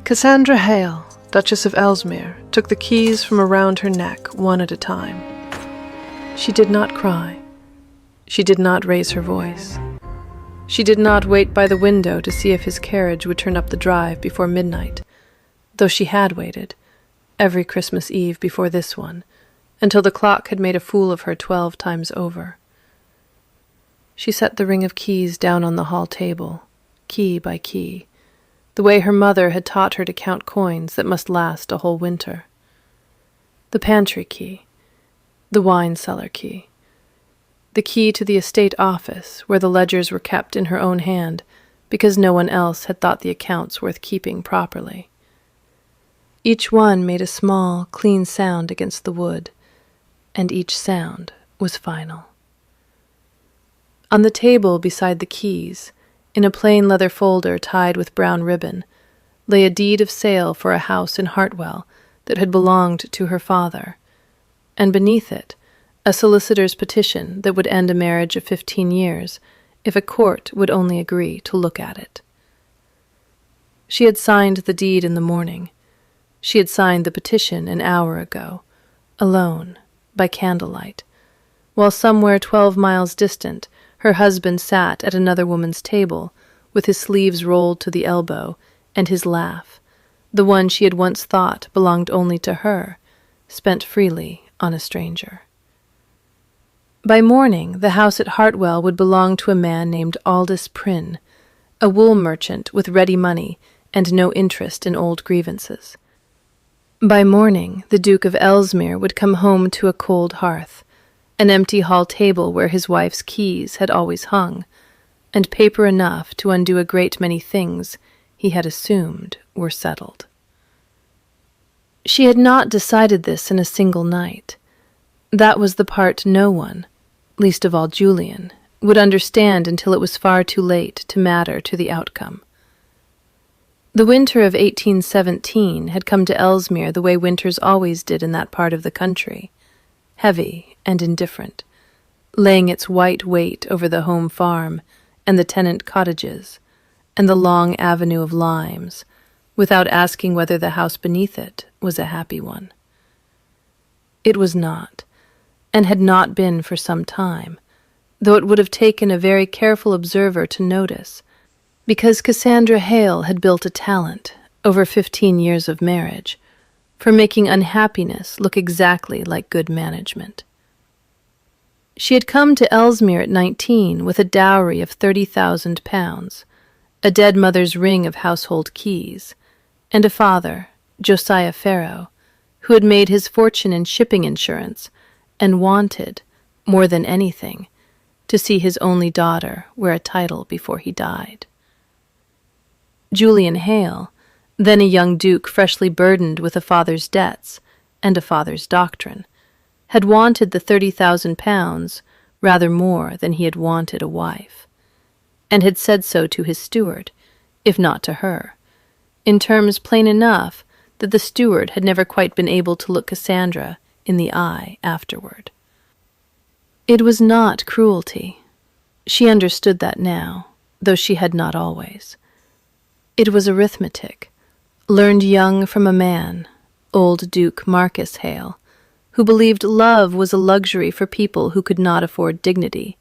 Cassandra Hale, Duchess of Ellesmere, took the keys from around her neck one at a time. She did not cry. She did not raise her voice. She did not wait by the window to see if his carriage would turn up the drive before midnight, though she had waited, every Christmas Eve before this one, until the clock had made a fool of her 12 times over. She set the ring of keys down on the hall table, key by key, the way her mother had taught her to count coins that must last a whole winter. The pantry key, the wine cellar key, the key to the estate office where the ledgers were kept in her own hand because no one else had thought the accounts worth keeping properly. Each one made a small, clean sound against the wood, and each sound was final. On the table beside the keys, in a plain leather folder tied with brown ribbon, lay a deed of sale for a house in Hartwell that had belonged to her father, and beneath it, a solicitor's petition that would end a marriage of 15 years if a court would only agree to look at it. She had signed the deed in the morning. She had signed the petition an hour ago, alone, by candlelight, while somewhere 12 miles distant her husband sat at another woman's table with his sleeves rolled to the elbow and his laugh, the one she had once thought belonged only to her, spent freely on a stranger. By morning, the house at Hartwell would belong to a man named Aldous Prynne, a wool merchant with ready money and no interest in old grievances. By morning, the Duke of Ellesmere would come home to a cold hearth, an empty hall table where his wife's keys had always hung, and paper enough to undo a great many things he had assumed were settled. She had not decided this in a single night. That was the part no one, least of all Julian, would understand until it was far too late to matter to the outcome. The winter of 1817 had come to Ellesmere the way winters always did in that part of the country, heavy and indifferent, laying its white weight over the home farm and the tenant cottages and the long avenue of limes, without asking whether the house beneath it was a happy one. It was not, and had not been for some time, though it would have taken a very careful observer to notice, because Cassandra Hale had built a talent, over 15 years of marriage, for making unhappiness look exactly like good management. She had come to Ellesmere at 19 with a dowry of £30,000, a dead mother's ring of household keys, and a father, Josiah Farrow, who had made his fortune in shipping insurance and wanted, more than anything, to see his only daughter wear a title before he died. Julian Hale, then a young duke freshly burdened with a father's debts and a father's doctrine, had wanted the £30,000 rather more than he had wanted a wife, and had said so to his steward, if not to her, in terms plain enough that the steward had never quite been able to look Cassandra in the eye afterward. It was not cruelty. She understood that now, though she had not always. It was arithmetic, learned young from a man, old Duke Marcus Hale, who believed love was a luxury for people who could not afford dignity,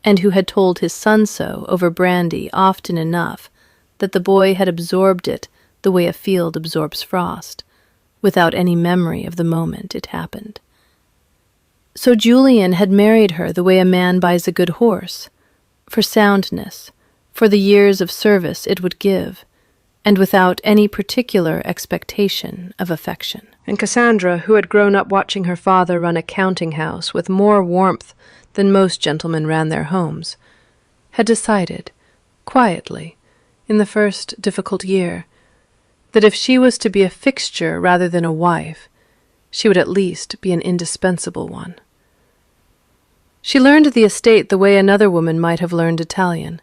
and who had told his son so over brandy often enough that the boy had absorbed it the way a field absorbs frost, without any memory of the moment it happened. So Julian had married her the way a man buys a good horse, for soundness, for the years of service it would give, and without any particular expectation of affection. And Cassandra, who had grown up watching her father run a counting house with more warmth than most gentlemen ran their homes, had decided, quietly, in the first difficult year, that if she was to be a fixture rather than a wife, she would at least be an indispensable one. She learned the estate the way another woman might have learned Italian.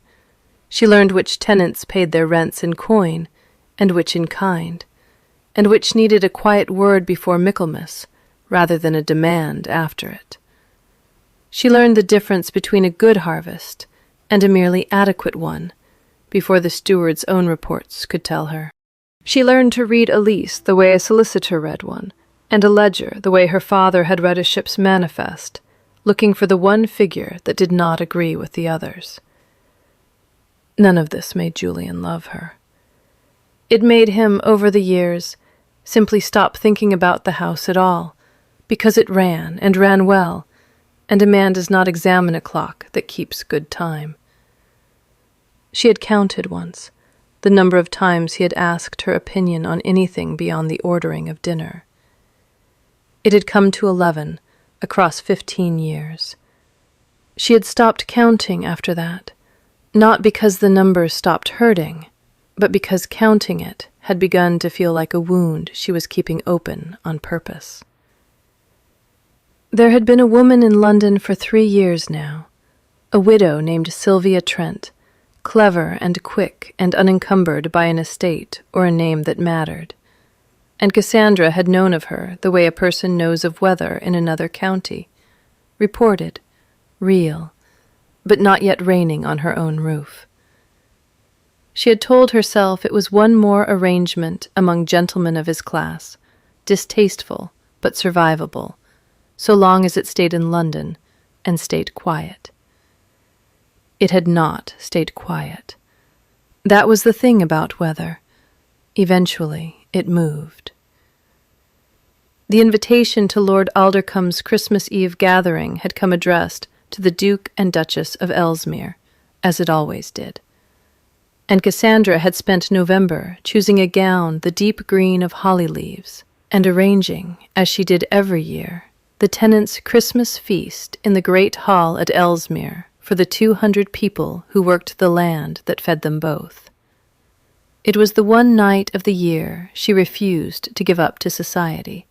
She learned which tenants paid their rents in coin, and which in kind, and which needed a quiet word before Michaelmas, rather than a demand after it. She learned the difference between a good harvest and a merely adequate one, before the steward's own reports could tell her. She learned to read a lease the way a solicitor read one, and a ledger the way her father had read a ship's manifest, looking for the one figure that did not agree with the others. None of this made Julian love her. It made him, over the years, simply stop thinking about the house at all, because it ran, and ran well, and a man does not examine a clock that keeps good time. She had counted once the number of times he had asked her opinion on anything beyond the ordering of dinner. It had come to 11 across 15 years. She had stopped counting after that, not because the numbers stopped hurting, but because counting it had begun to feel like a wound she was keeping open on purpose. There had been a woman in London for 3 years now, a widow named Sylvia Trent, clever and quick and unencumbered by an estate or a name that mattered. And Cassandra had known of her the way a person knows of weather in another county, reported, real, but not yet reigning on her own roof. She had told herself it was one more arrangement among gentlemen of his class, distasteful but survivable, so long as it stayed in London and stayed quiet. It had not stayed quiet. That was the thing about weather. Eventually, it moved. The invitation to Lord Aldercome's Christmas Eve gathering had come addressed to the Duke and Duchess of Ellesmere, as it always did. And Cassandra had spent November choosing a gown the deep green of holly leaves, and arranging, as she did every year, the tenants' Christmas feast in the great hall at Ellesmere for the 200 people who worked the land that fed them both. It was the one night of the year she refused to give up to society,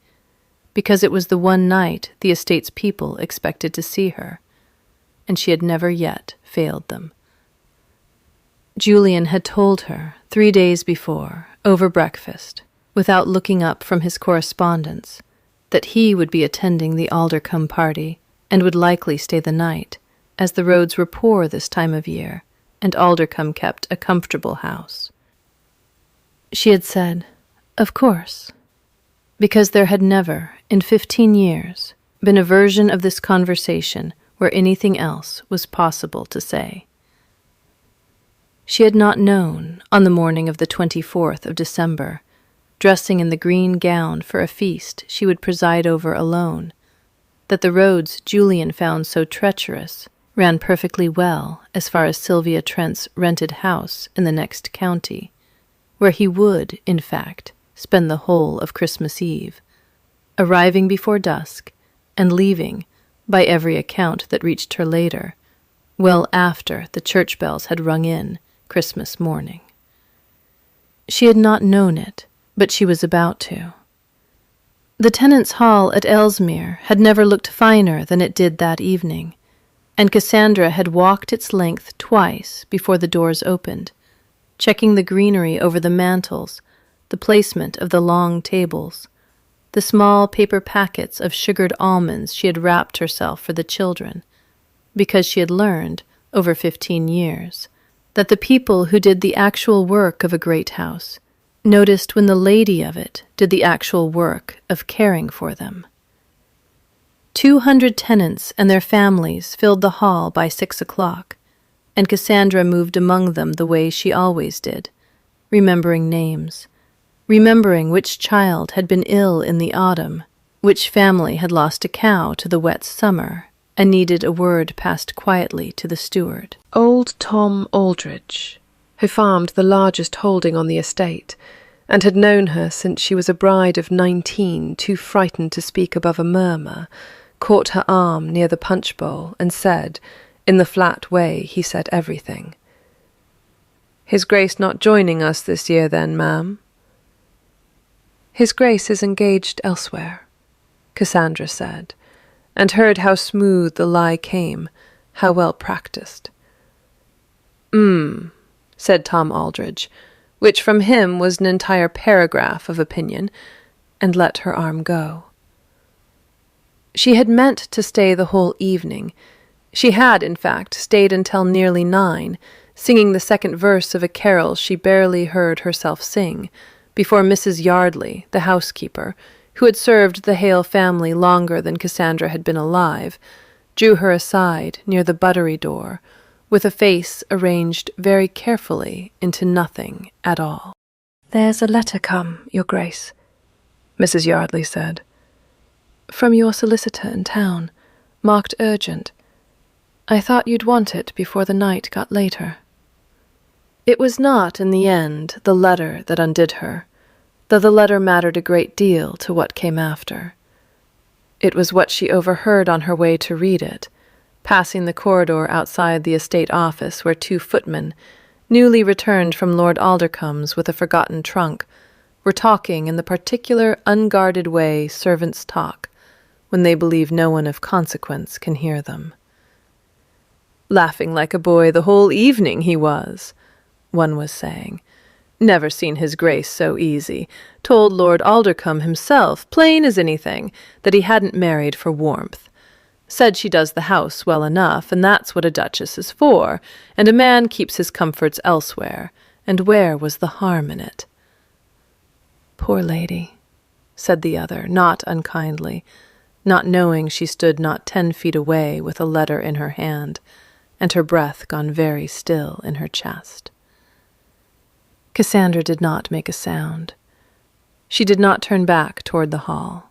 because it was the one night the estate's people expected to see her, and she had never yet failed them. Julian had told her 3 days before, over breakfast, without looking up from his correspondence, that he would be attending the Aldercombe party and would likely stay the night, as the roads were poor this time of year, and Aldercombe kept a comfortable house. She had said, "Of course," because there had never, in 15 years, been a version of this conversation where anything else was possible to say. She had not known, on the morning of the 24th of December, dressing in the green gown for a feast she would preside over alone, that the roads Julian found so treacherous ran perfectly well as far as Sylvia Trent's rented house in the next county, where he would, in fact, spend the whole of Christmas Eve, arriving before dusk and leaving, by every account that reached her later, well after the church bells had rung in Christmas morning. She had not known it, but she was about to. The tenants' hall at Ellesmere had never looked finer than it did that evening, and Cassandra had walked its length twice before the doors opened, checking the greenery over the mantels, the placement of the long tables, the small paper packets of sugared almonds she had wrapped herself for the children, because she had learned, over 15 years, that the people who did the actual work of a great house noticed when the lady of it did the actual work of caring for them. 200 tenants and their families filled the hall by 6 o'clock, and Cassandra moved among them the way she always did, remembering names, remembering which child had been ill in the autumn, which family had lost a cow to the wet summer and needed a word passed quietly to the steward. Old Tom Aldridge, who farmed the largest holding on the estate, and had known her since she was a bride of 19, too frightened to speak above a murmur, caught her arm near the punch bowl and said, in the flat way he said everything, "His Grace not joining us this year then, ma'am?" "His Grace is engaged elsewhere," Cassandra said, and heard how smooth the lie came, how well practised. Said Tom Aldridge, which from him was an entire paragraph of opinion, and let her arm go. She had meant to stay the whole evening. She had, in fact, stayed until nearly 9, singing the second verse of a carol she barely heard herself sing, before Mrs. Yardley, the housekeeper, who had served the Hale family longer than Cassandra had been alive, drew her aside near the buttery door, with a face arranged very carefully into nothing at all. "There's a letter come, Your Grace," Mrs. Yardley said. "From your solicitor in town, marked urgent. I thought you'd want it before the night got later." It was not, in the end, the letter that undid her, though the letter mattered a great deal to what came after. It was what she overheard on her way to read it, passing the corridor outside the estate office where 2 footmen, newly returned from Lord Aldercombe's with a forgotten trunk, were talking in the particular unguarded way servants talk when they believe no one of consequence can hear them. "Laughing like a boy the whole evening he was," one was saying. "Never seen his Grace so easy. Told Lord Aldercombe himself, plain as anything, that he hadn't married for warmth. Said she does the house well enough, and that's what a duchess is for, and a man keeps his comforts elsewhere, and where was the harm in it?" "Poor lady," said the other, not unkindly, not knowing she stood not 10 feet away with a letter in her hand, and her breath gone very still in her chest. Cassandra did not make a sound. She did not turn back toward the hall.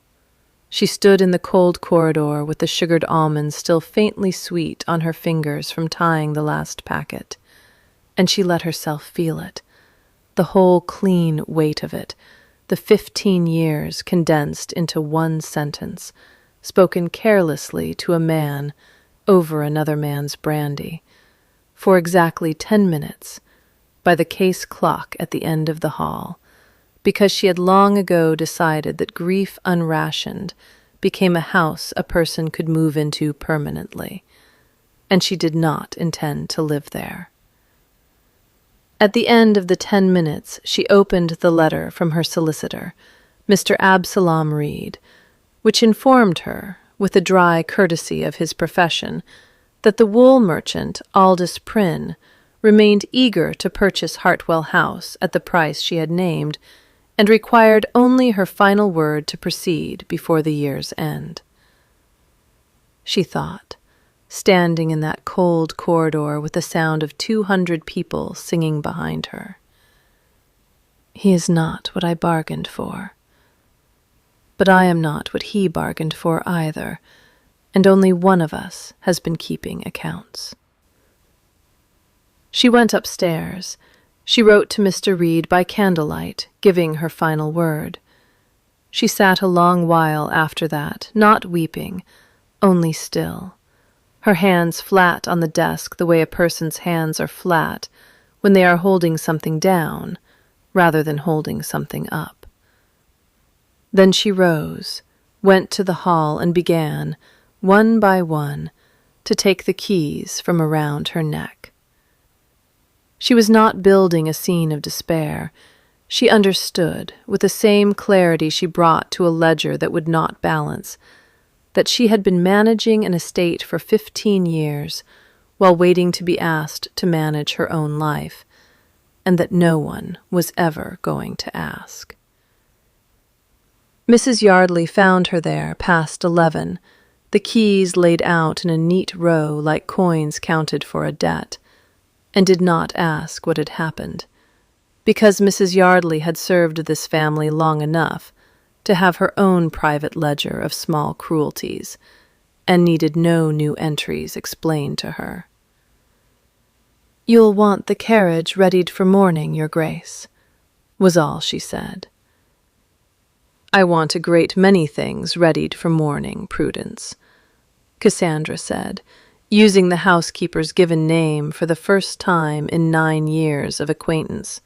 She stood in the cold corridor with the sugared almonds still faintly sweet on her fingers from tying the last packet, and she let herself feel it, the whole clean weight of it, the 15 years condensed into one sentence, spoken carelessly to a man over another man's brandy, for exactly 10 minutes, by the case clock at the end of the hall, because she had long ago decided that grief unrationed became a house a person could move into permanently, and she did not intend to live there. At the end of the 10 minutes she opened the letter from her solicitor, Mr. Absalom Reed, which informed her, with the dry courtesy of his profession, that the wool merchant Aldous Prynne remained eager to purchase Hartwell House at the price she had named, and required only her final word to proceed before the year's end. She thought, standing in that cold corridor with the sound of 200 people singing behind her, "He is not what I bargained for. But I am not what he bargained for either, and only one of us has been keeping accounts." She went upstairs. She wrote to Mr. Reed by candlelight, giving her final word. She sat a long while after that, not weeping, only still, her hands flat on the desk the way a person's hands are flat when they are holding something down rather than holding something up. Then she rose, went to the hall, and began, one by one, to take the keys from around her neck. She was not building a scene of despair. She understood, with the same clarity she brought to a ledger that would not balance, that she had been managing an estate for 15 years while waiting to be asked to manage her own life, and that no one was ever going to ask. Mrs. Yardley found her there past 11, the keys laid out in a neat row like coins counted for a debt, and did not ask what had happened, because Mrs. Yardley had served this family long enough to have her own private ledger of small cruelties, and needed no new entries explained to her. "You'll want the carriage readied for morning, Your Grace," was all she said. "I want a great many things readied for morning, Prudence," Cassandra said, using the housekeeper's given name for the first time in 9 years of acquaintance,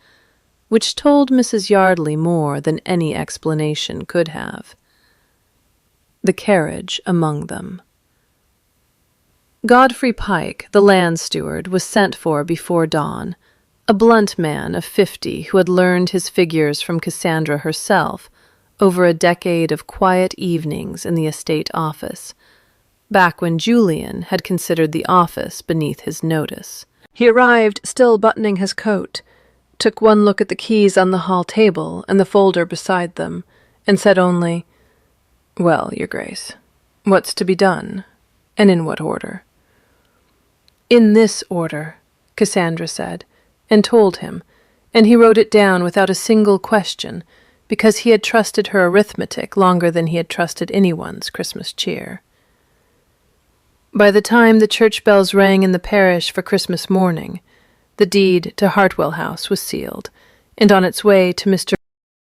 which told Mrs. Yardley more than any explanation could have. The carriage among them. Godfrey Pike, the land steward, was sent for before dawn, a blunt man of 50 who had learned his figures from Cassandra herself over a decade of quiet evenings in the estate office, back when Julian had considered the office beneath his notice. He arrived still buttoning his coat, took one look at the keys on the hall table and the folder beside them, and said only, "Well, Your Grace, what's to be done, and in what order?" "In this order," Cassandra said, and told him, and he wrote it down without a single question, because he had trusted her arithmetic longer than he had trusted anyone's Christmas cheer. By the time the church bells rang in the parish for Christmas morning, the deed to Hartwell House was sealed, and on its way to Mr.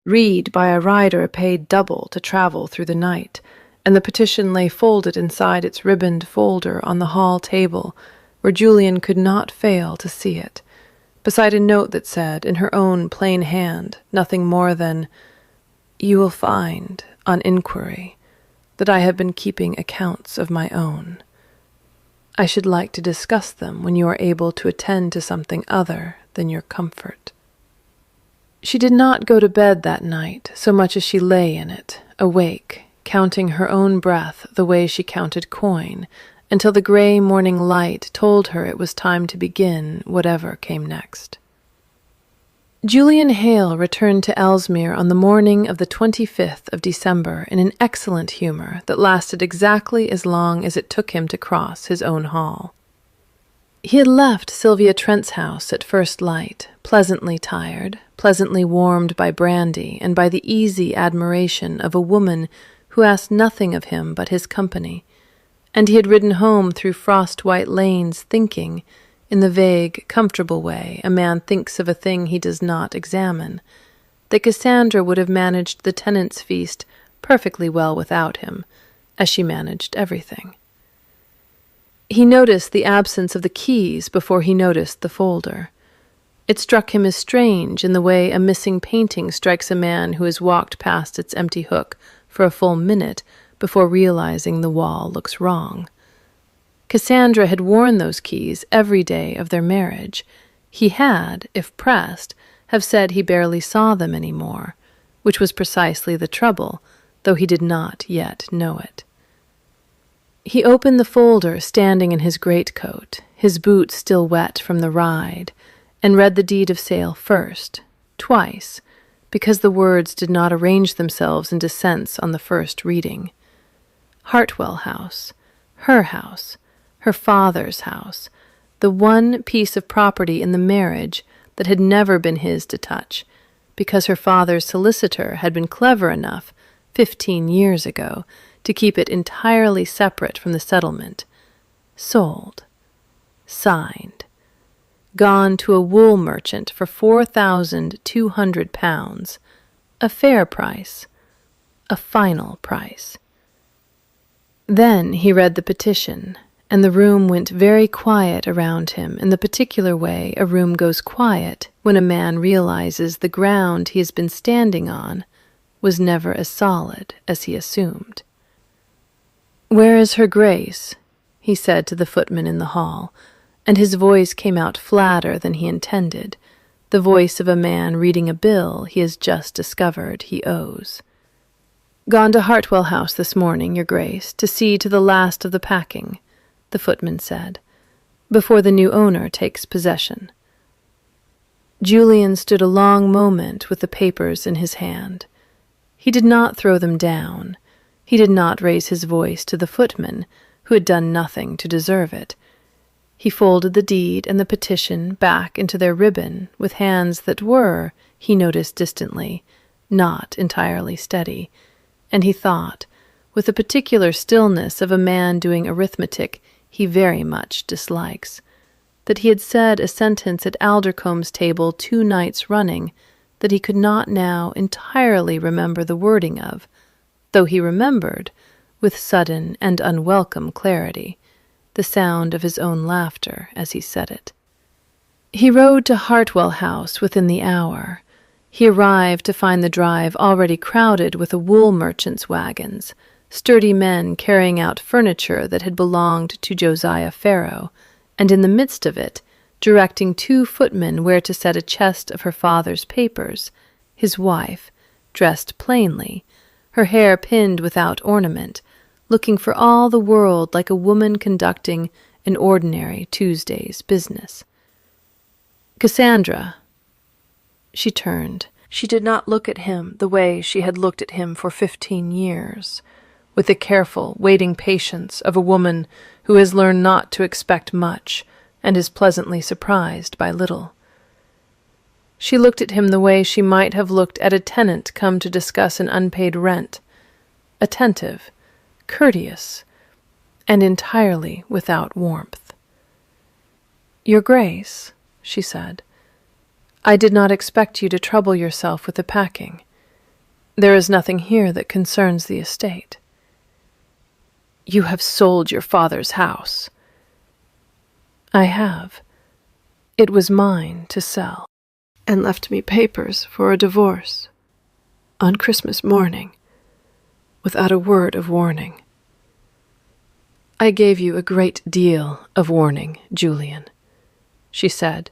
Reed by a rider paid double to travel through the night, and the petition lay folded inside its ribboned folder on the hall table, where Julian could not fail to see it, beside a note that said, in her own plain hand, nothing more than, "You will find, on inquiry, that I have been keeping accounts of my own. I should like to discuss them when you are able to attend to something other than your comfort." She did not go to bed that night so much as she lay in it, awake, counting her own breath the way she counted coin, until the gray morning light told her it was time to begin whatever came next. Julian Hale returned to Ellesmere on the morning of the 25th of December in an excellent humor that lasted exactly as long as it took him to cross his own hall. He had left Sylvia Trent's house at first light, pleasantly tired, pleasantly warmed by brandy and by the easy admiration of a woman who asked nothing of him but his company, and he had ridden home through frost-white lanes thinking, in the vague, comfortable way a man thinks of a thing he does not examine, that Cassandra would have managed the tenants' feast perfectly well without him, as she managed everything. He noticed the absence of the keys before he noticed the folder. It struck him as strange in the way a missing painting strikes a man who has walked past its empty hook for a full minute before realizing the wall looks wrong. Cassandra had worn those keys every day of their marriage. He had, if pressed, have said he barely saw them any more, which was precisely the trouble, though he did not yet know it. He opened the folder standing in his greatcoat, his boots still wet from the ride, and read the deed of sale first, twice, because the words did not arrange themselves into sense on the first reading. Hartwell House, her father's house, the one piece of property in the marriage that had never been his to touch, because her father's solicitor had been clever enough, 15 years ago, to keep it entirely separate from the settlement. Sold. Signed. Gone to a wool merchant for £4,200. A fair price. A final price. Then he read the petition, and the room went very quiet around him in the particular way a room goes quiet when a man realizes the ground he has been standing on was never as solid as he assumed. "Where is her Grace?" he said to the footman in the hall, and his voice came out flatter than he intended, the voice of a man reading a bill he has just discovered he owes. "Gone to Hartwell House this morning, Your Grace, to see to the last of the packing," the footman said, "before the new owner takes possession." Julian stood a long moment with the papers in his hand. He did not throw them down. He did not raise his voice to the footman, who had done nothing to deserve it. He folded the deed and the petition back into their ribbon with hands that were, he noticed distantly, not entirely steady, and he thought, with the particular stillness of a man doing arithmetic he very much dislikes, that he had said a sentence at Aldercomb's table 2 nights running that he could not now entirely remember the wording of, though he remembered, with sudden and unwelcome clarity, the sound of his own laughter as he said it. He rode to Hartwell House within the hour. He arrived to find the drive already crowded with a wool merchant's wagons, sturdy men carrying out furniture that had belonged to Josiah Farrow, and in the midst of it, directing 2 footmen where to set a chest of her father's papers, his wife, dressed plainly, her hair pinned without ornament, looking for all the world like a woman conducting an ordinary Tuesday's business. "Cassandra," She turned. She did not look at him the way she had looked at him for 15 years, with the careful, waiting patience of a woman who has learned not to expect much and is pleasantly surprised by little. She looked at him the way she might have looked at a tenant come to discuss an unpaid rent, attentive, courteous, and entirely without warmth. "Your Grace," she said, "I did not expect you to trouble yourself with the packing. There is nothing here that concerns the estate." "You have sold your father's house." "I have. It was mine to sell, and left me papers for a divorce, on Christmas morning, without a word of warning." "I gave you a great deal of warning, Julian," she said,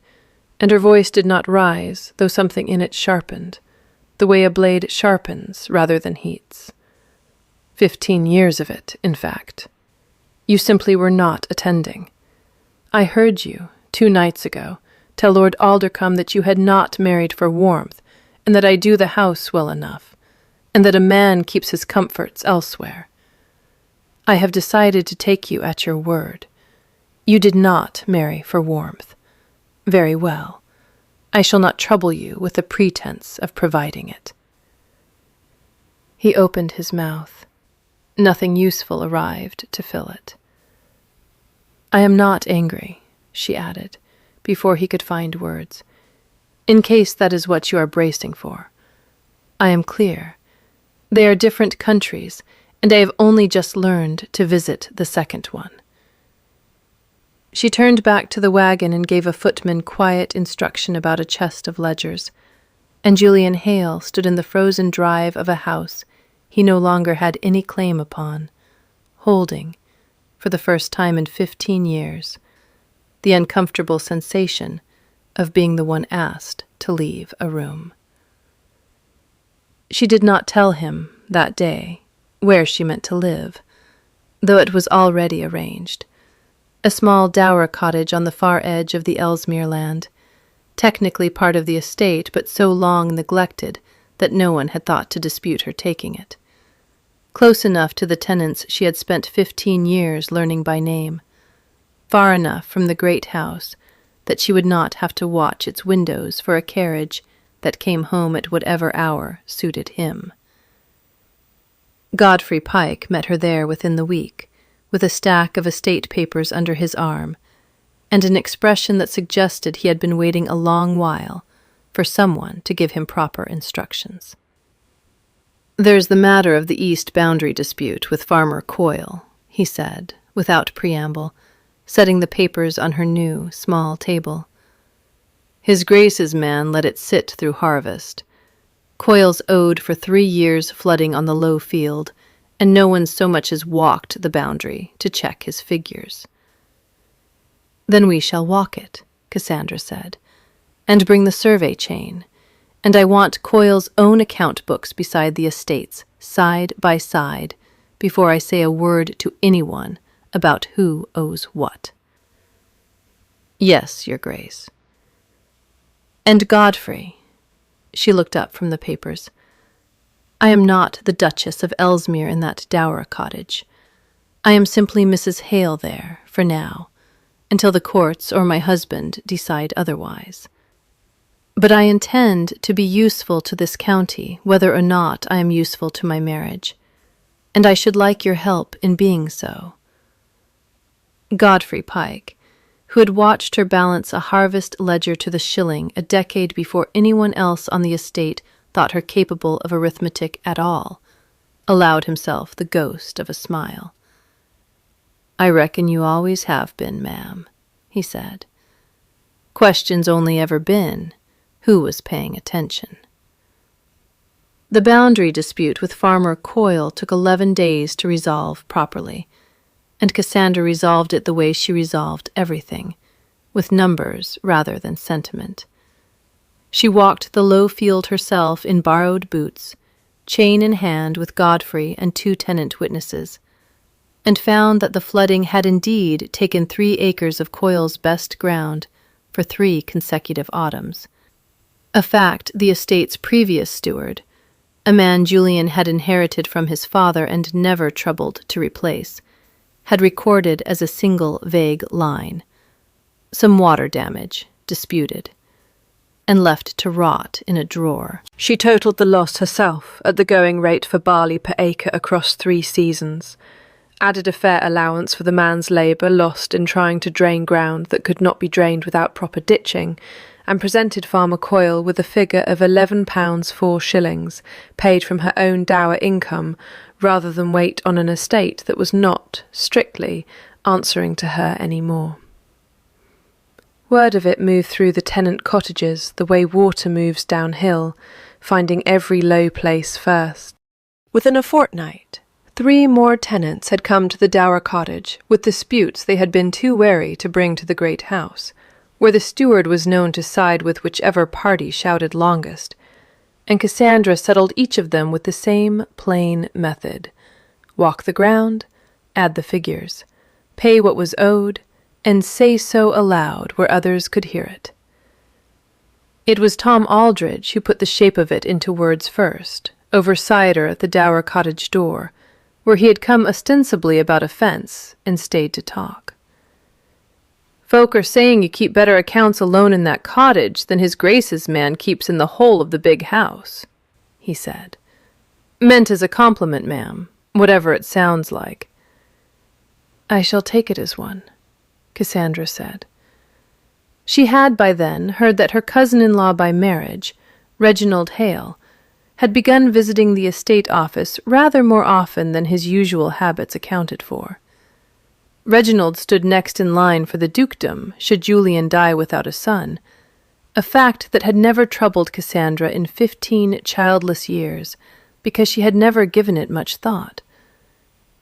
and her voice did not rise, though something in it sharpened, the way a blade sharpens rather than heats. 15 years of it, in fact. You simply were not attending. I heard you, 2 nights ago, tell Lord Aldercombe that you had not married for warmth, and that I do the house well enough, and that a man keeps his comforts elsewhere. I have decided to take you at your word. You did not marry for warmth. Very well. I shall not trouble you with the pretense of providing it. He opened his mouth. Nothing useful arrived to fill it. "I am not angry," she added, before he could find words, "in case that is what you are bracing for. I am clear. They are different countries, and I have only just learned to visit the second one." She turned back to the wagon and gave a footman quiet instruction about a chest of ledgers, and Julian Hale stood in the frozen drive of a house he no longer had any claim upon, holding, for the first time in 15 years, the uncomfortable sensation of being the one asked to leave a room. She did not tell him, that day, where she meant to live, though it was already arranged. A small dower cottage on the far edge of the Ellesmere land, technically part of the estate but so long neglected that no one had thought to dispute her taking it. Close enough to the tenants she had spent 15 years learning by name, far enough from the great house that she would not have to watch its windows for a carriage that came home at whatever hour suited him. Godfrey Pike met her there within the week, with a stack of estate papers under his arm, and an expression that suggested he had been waiting a long while for someone to give him proper instructions. "There's the matter of the east boundary dispute with Farmer Coyle," he said, without preamble, setting the papers on her new, small table. "His Grace's man let it sit through harvest. Coyle's owed for 3 years' flooding on the low field, and no one so much as walked the boundary to check his figures." "Then we shall walk it," Cassandra said, "and bring the survey chain, and I want Coyle's own account books beside the estate's, side by side, before I say a word to anyone about who owes what." "Yes, Your Grace." "And Godfrey," she looked up from the papers, "I am not the Duchess of Ellesmere in that dower cottage. I am simply Mrs. Hale there, for now, until the courts or my husband decide otherwise. But I intend to be useful to this county, whether or not I am useful to my marriage, and I should like your help in being so." Godfrey Pike, who had watched her balance a harvest ledger to the shilling a decade before anyone else on the estate thought her capable of arithmetic at all, allowed himself the ghost of a smile. "I reckon you always have been, ma'am," he said. "Question's only ever been, who was paying attention?" The boundary dispute with Farmer Coyle took 11 days to resolve properly, and Cassandra resolved it the way she resolved everything, with numbers rather than sentiment. She walked the low field herself in borrowed boots, chain in hand with Godfrey and 2 tenant witnesses, and found that the flooding had indeed taken 3 acres of Coyle's best ground for 3 consecutive autumns. a fact the estate's previous steward, a man Julian had inherited from his father and never troubled to replace, had recorded as a single vague line. Some water damage, disputed, and left to rot in a drawer. She totaled the loss herself at the going rate for barley per acre across 3 seasons, added a fair allowance for the man's labour lost in trying to drain ground that could not be drained without proper ditching, and presented Farmer Coyle with a figure of £11 4 shillings, paid from her own dower income, rather than wait on an estate that was not, strictly, answering to her any more. Word of it moved through the tenant cottages the way water moves downhill, finding every low place first. Within a fortnight, 3 more tenants had come to the dower cottage with disputes they had been too wary to bring to the great house, where the steward was known to side with whichever party shouted longest, and Cassandra settled each of them with the same plain method: walk the ground, add the figures, pay what was owed, and say so aloud where others could hear it. It was Tom Aldridge who put the shape of it into words first, over cider at the dower cottage door, where he had come ostensibly about a fence and stayed to talk. "Folk are saying you keep better accounts alone in that cottage than his Grace's man keeps in the whole of the big house," he said. "Meant as a compliment, ma'am, whatever it sounds like." "I shall take it as one," Cassandra said. She had by then heard that her cousin-in-law by marriage, Reginald Hale, had begun visiting the estate office rather more often than his usual habits accounted for. Reginald stood next in line for the dukedom should Julian die without a son, a fact that had never troubled Cassandra in 15 childless years, because she had never given it much thought,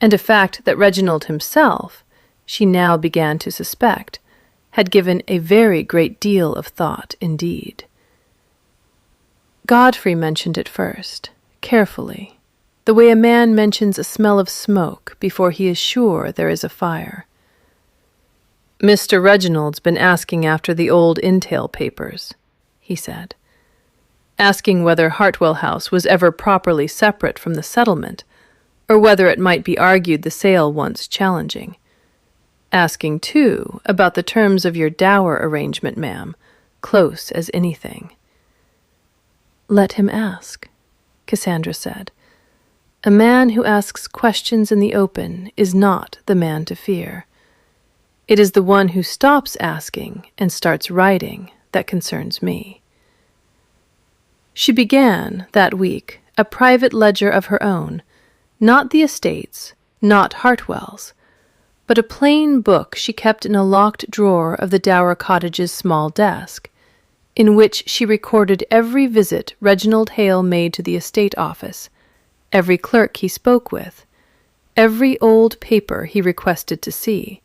and a fact that Reginald himself, she now began to suspect, had given a very great deal of thought indeed. Godfrey mentioned it first, carefully, the way a man mentions a smell of smoke before he is sure there is a fire. "Mr. Reginald's been asking after the old entail papers," he said. "Asking whether Hartwell House was ever properly separate from the settlement, or whether it might be argued the sale once challenging. Asking, too, about the terms of your dower arrangement, ma'am, close as anything." "Let him ask," Cassandra said. "A man who asks questions in the open is not the man to fear. It is the one who stops asking and starts writing that concerns me." She began, that week, a private ledger of her own, not the estate's, not Hartwell's, but a plain book she kept in a locked drawer of the dower cottage's small desk, in which she recorded every visit Reginald Hale made to the estate office, every clerk he spoke with, every old paper he requested to see.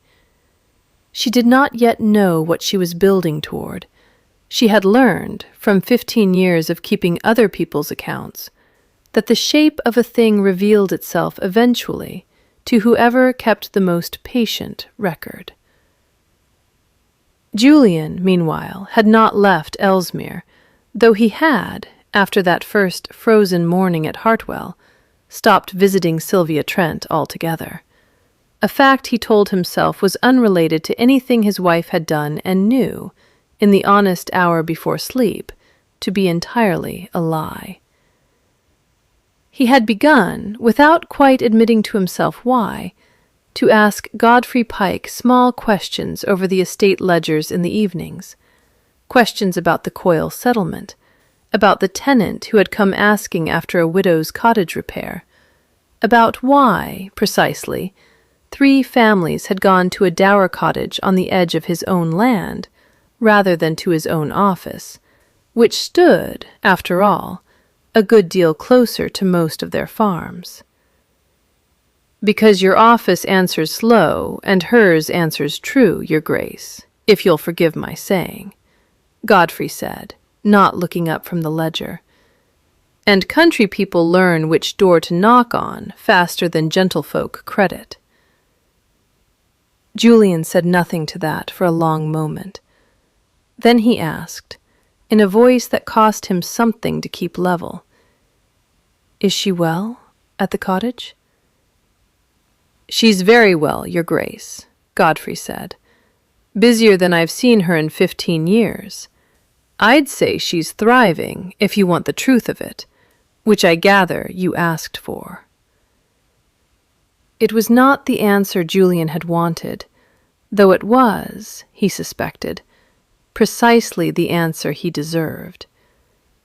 She did not yet know what she was building toward. She had learned, from 15 years of keeping other people's accounts, that the shape of a thing revealed itself eventually to whoever kept the most patient record. Julian, meanwhile, had not left Ellesmere, though he had, after that first frozen morning at Hartwell, stopped visiting Sylvia Trent altogether. A fact he told himself was unrelated to anything his wife had done and knew, in the honest hour before sleep, to be entirely a lie. He had begun, without quite admitting to himself why, to ask Godfrey Pike small questions over the estate ledgers in the evenings, questions about the Coyle settlement, about the tenant who had come asking after a widow's cottage repair, about why, precisely, 3 families had gone to a dower cottage on the edge of his own land, rather than to his own office, which stood, after all, a good deal closer to most of their farms. "Because your office answers slow, and hers answers true, your Grace, if you'll forgive my saying," Godfrey said, not looking up from the ledger. "And country people learn which door to knock on faster than gentlefolk credit." Julian said nothing to that for a long moment. Then he asked, in a voice that cost him something to keep level. "Is she well at the cottage?" "She's very well, Your Grace," Godfrey said. "Busier than I've seen her in 15 years. I'd say she's thriving, if you want the truth of it, which I gather you asked for." It was not the answer Julian had wanted, though it was, he suspected, precisely the answer he deserved.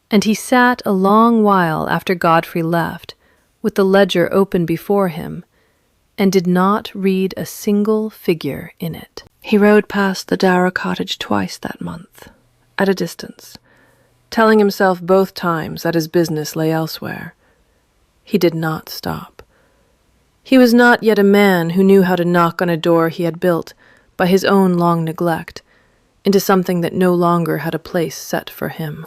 And he sat a long while after Godfrey left, with the ledger open before him, and did not read a single figure in it. He rode past the Dower cottage twice that month, at a distance, telling himself both times that his business lay elsewhere. He did not stop. He was not yet a man who knew how to knock on a door he had built, by his own long neglect, into something that no longer had a place set for him.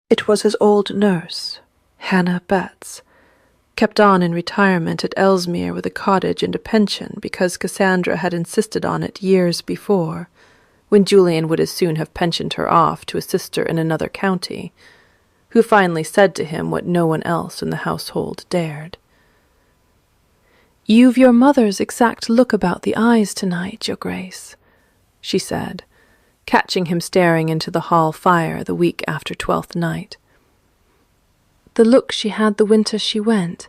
It was his old nurse, Hannah Betts, kept on in retirement at Ellesmere with a cottage and a pension because Cassandra had insisted on it years before, when Julian would as soon have pensioned her off to a sister in another county, who finally said to him what no one else in the household dared. "You've your mother's exact look about the eyes tonight, Your Grace," she said, catching him staring into the hall fire the week after 12th night. "The look she had the winter she went,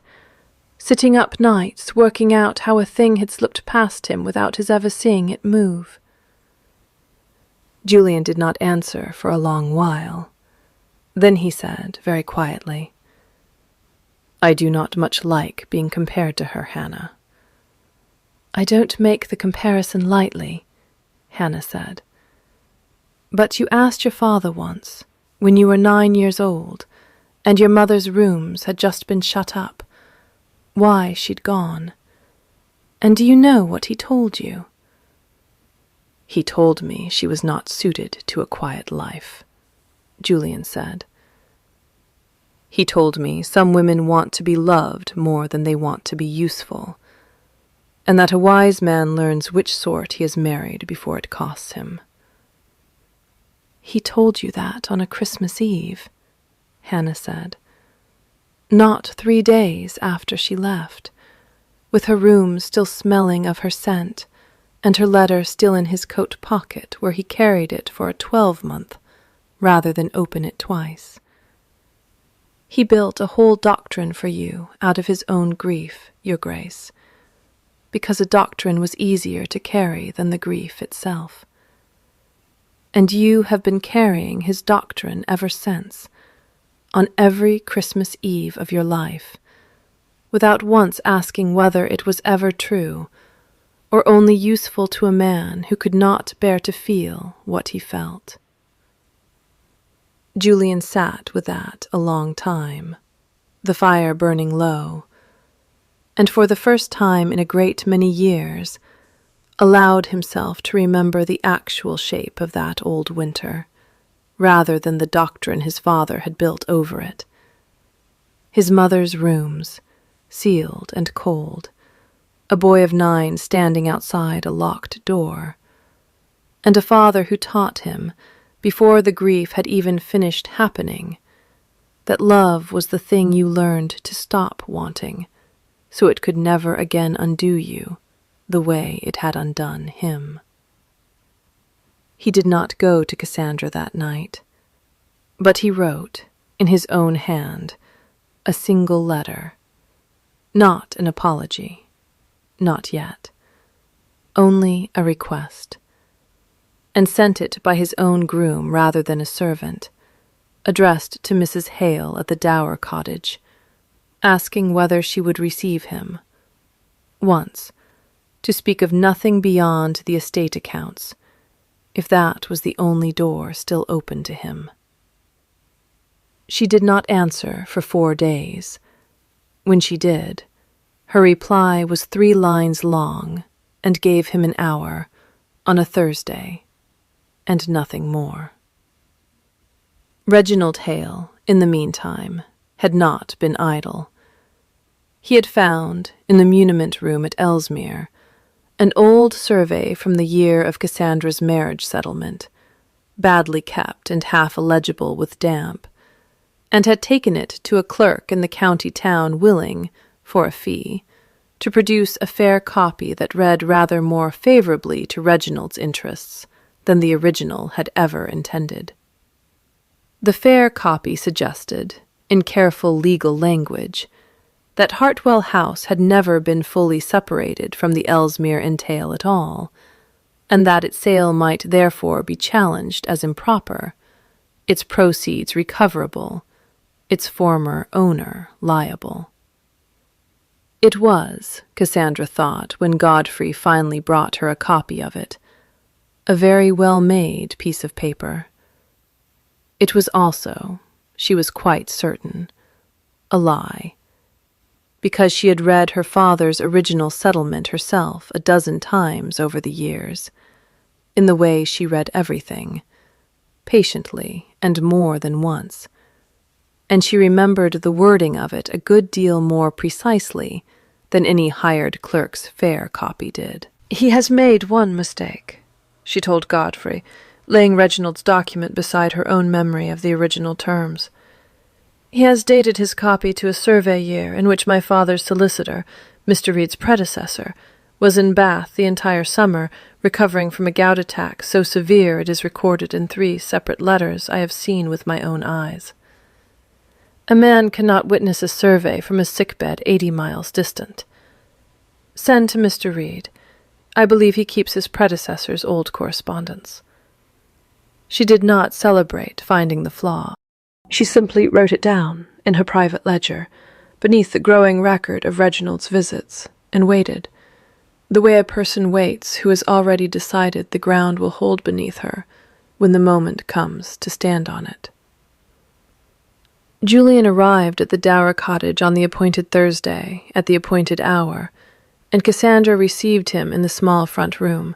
sitting up nights working out how a thing had slipped past him without his ever seeing it move." Julian did not answer for a long while. Then he said, very quietly, "I do not much like being compared to her, Hannah." "I don't make the comparison lightly," Hannah said. "But you asked your father once, when you were 9 years old, and your mother's rooms had just been shut up, why she'd gone. And do you know what he told you?" "He told me she was not suited to a quiet life," Julian said. "He told me some women want to be loved more than they want to be useful, and that a wise man learns which sort he has married before it costs him." "He told you that on a Christmas Eve," Hannah said. "Not 3 days after she left, with her room still smelling of her scent, and her letter still in his coat pocket where he carried it for a 12-month, rather than open it twice. He built a whole doctrine for you out of his own grief, Your Grace, because a doctrine was easier to carry than the grief itself. And you have been carrying his doctrine ever since, on every Christmas Eve of your life, without once asking whether it was ever true, or only useful to a man who could not bear to feel what he felt." Julian sat with that a long time, the fire burning low, and for the first time in a great many years allowed himself to remember the actual shape of that old winter, rather than the doctrine his father had built over it. His mother's rooms, sealed and cold, a boy of 9 standing outside a locked door, and a father who taught him, before the grief had even finished happening, that love was the thing you learned to stop wanting, so it could never again undo you the way it had undone him. He did not go to Cassandra that night, but he wrote, in his own hand, a single letter, not an apology, not yet, only a request, and sent it by his own groom rather than a servant, addressed to Mrs. Hale at the Dower cottage, asking whether she would receive him, once, to speak of nothing beyond the estate accounts, if that was the only door still open to him. She did not answer for 4 days. When she did, her reply was 3 lines long and gave him an hour on a Thursday, and nothing more. Reginald Hale, in the meantime, had not been idle. He had found, in the muniment room at Ellesmere, an old survey from the year of Cassandra's marriage settlement, badly kept and half illegible with damp, and had taken it to a clerk in the county town willing, for a fee, to produce a fair copy that read rather more favourably to Reginald's interests than the original had ever intended. The fair copy suggested, in careful legal language, that Hartwell House had never been fully separated from the Ellesmere entail at all, and that its sale might therefore be challenged as improper, its proceeds recoverable, its former owner liable. It was, Cassandra thought, when Godfrey finally brought her a copy of it, a very well-made piece of paper. It was also, she was quite certain, a lie, because she had read her father's original settlement herself a dozen times over the years, in the way she read everything, patiently and more than once, and she remembered the wording of it a good deal more precisely than any hired clerk's fair copy did. "He has made one mistake," she told Godfrey, laying Reginald's document beside her own memory of the original terms. "He has dated his copy to a survey year in which my father's solicitor, Mr. Reed's predecessor, was in Bath the entire summer, recovering from a gout attack so severe it is recorded in 3 separate letters I have seen with my own eyes. A man cannot witness a survey from a sickbed 80 miles distant. Send to Mr. Reed. I believe he keeps his predecessor's old correspondence." She did not celebrate finding the flaw. She simply wrote it down in her private ledger, beneath the growing record of Reginald's visits, and waited, the way a person waits who has already decided the ground will hold beneath her when the moment comes to stand on it. Julian arrived at the Dower cottage on the appointed Thursday, at the appointed hour, and Cassandra received him in the small front room,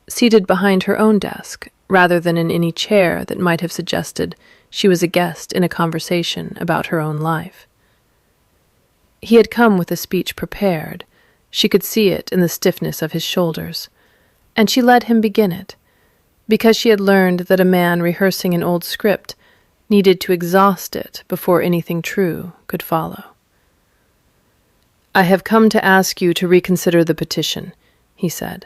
seated behind her own desk, rather than in any chair that might have suggested she was a guest in a conversation about her own life. He had come with a speech prepared. She could see it in the stiffness of his shoulders, and she let him begin it, because she had learned that a man rehearsing an old script needed to exhaust it before anything true could follow. "I have come to ask you to reconsider the petition," he said,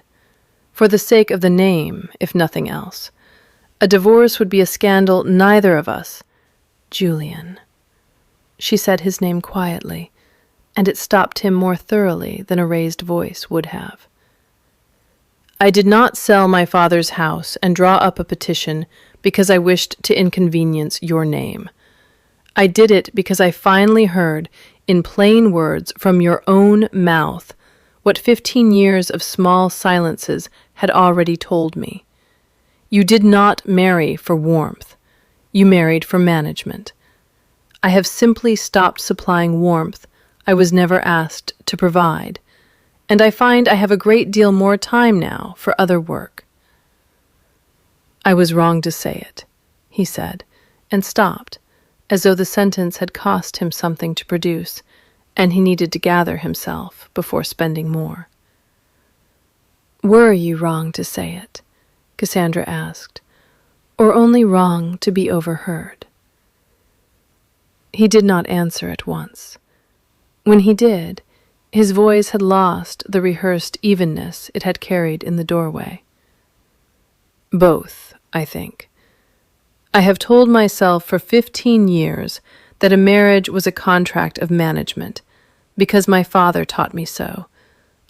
"for the sake of the name, if nothing else. A divorce would be a scandal neither of us—" "Julian." She said his name quietly, and it stopped him more thoroughly than a raised voice would have. "I did not sell my father's house and draw up a petition because I wished to inconvenience your name. I did it because I finally heard, in plain words from your own mouth, what 15 years of small silences had already told me. You did not marry for warmth. You married for management. I have simply stopped supplying warmth I was never asked to provide, and I find I have a great deal more time now for other work." "I was wrong to say it," he said, and stopped, as though the sentence had cost him something to produce, and he needed to gather himself before spending more. "Were you wrong to say it?" Cassandra asked, "or only wrong to be overheard?" He did not answer at once. When he did, his voice had lost the rehearsed evenness it had carried in the doorway. "Both, I think. I have told myself for 15 years that a marriage was a contract of management, because my father taught me so,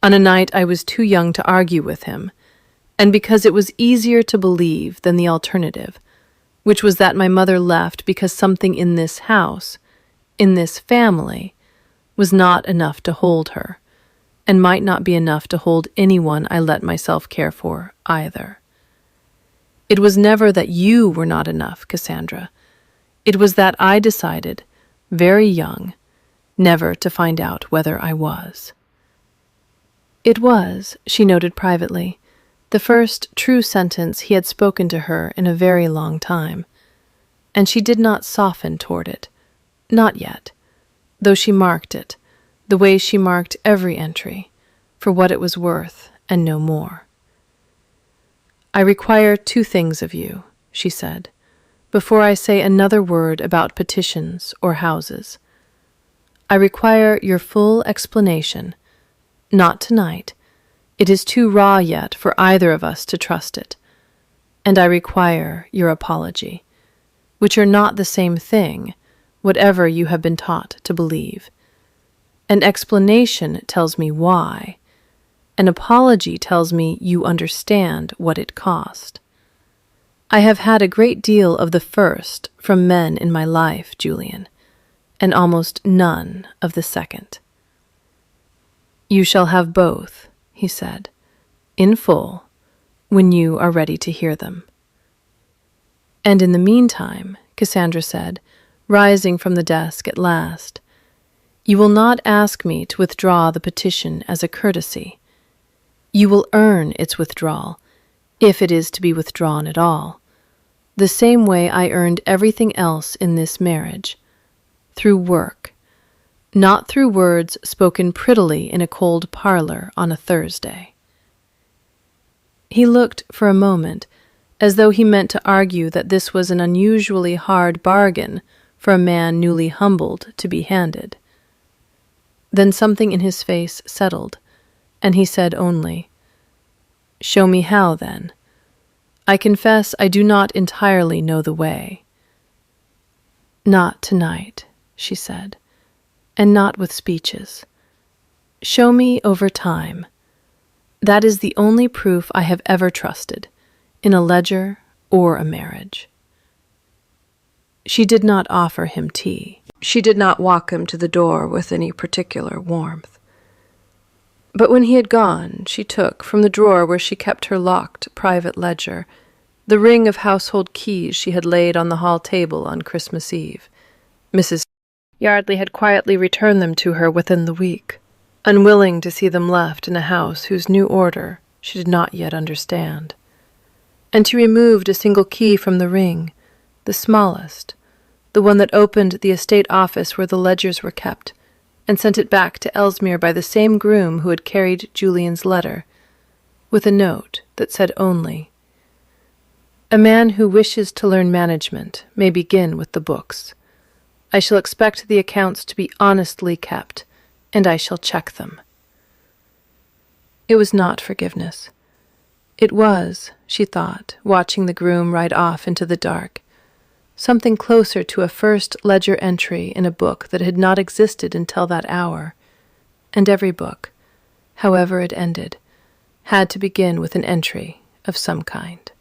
on a night I was too young to argue with him, and because it was easier to believe than the alternative, which was that my mother left because something in this house, in this family, was not enough to hold her, and might not be enough to hold anyone I let myself care for either. It was never that you were not enough, Cassandra. It was that I decided, very young, never to find out whether I was." It was, she noted privately, the first true sentence he had spoken to her in a very long time, and she did not soften toward it, not yet, though she marked it, the way she marked every entry, for what it was worth and no more. "I require 2 things of you," she said, before I say another word about petitions or houses. I require your full explanation. Not tonight. It is too raw yet for either of us to trust it. And I require your apology, which are not the same thing, whatever you have been taught to believe. An explanation tells me why. An apology tells me you understand what it cost. I have had a great deal of the first from men in my life, Julian, and almost none of the second. You shall have both, he said, in full, when you are ready to hear them. And in the meantime, Cassandra said, rising from the desk at last, you will not ask me to withdraw the petition as a courtesy. You will earn its withdrawal, if it is to be withdrawn at all, the same way I earned everything else in this marriage, through work, not through words spoken prettily in a cold parlor on a Thursday. He looked for a moment, as though he meant to argue that this was an unusually hard bargain for a man newly humbled to be handed. Then something in his face settled, and he said only, "Show me how, then. I confess I do not entirely know the way." "Not tonight," she said, "and not with speeches. Show me over time. That is the only proof I have ever trusted, in a ledger or a marriage." She did not offer him tea. She did not walk him to the door with any particular warmth. But when he had gone, she took, from the drawer where she kept her locked private ledger, the ring of household keys she had laid on the hall table on Christmas Eve. Mrs. Yardley had quietly returned them to her within the week, unwilling to see them left in a house whose new order she did not yet understand. And she removed a single key from the ring, the smallest, the one that opened the estate office where the ledgers were kept, and sent it back to Ellesmere by the same groom who had carried Julian's letter, with a note that said only, "A man who wishes to learn management may begin with the books. I shall expect the accounts to be honestly kept, and I shall check them." It was not forgiveness. It was, she thought, watching the groom ride off into the dark, something closer to a first ledger entry in a book that had not existed until that hour, and every book, however it ended, had to begin with an entry of some kind.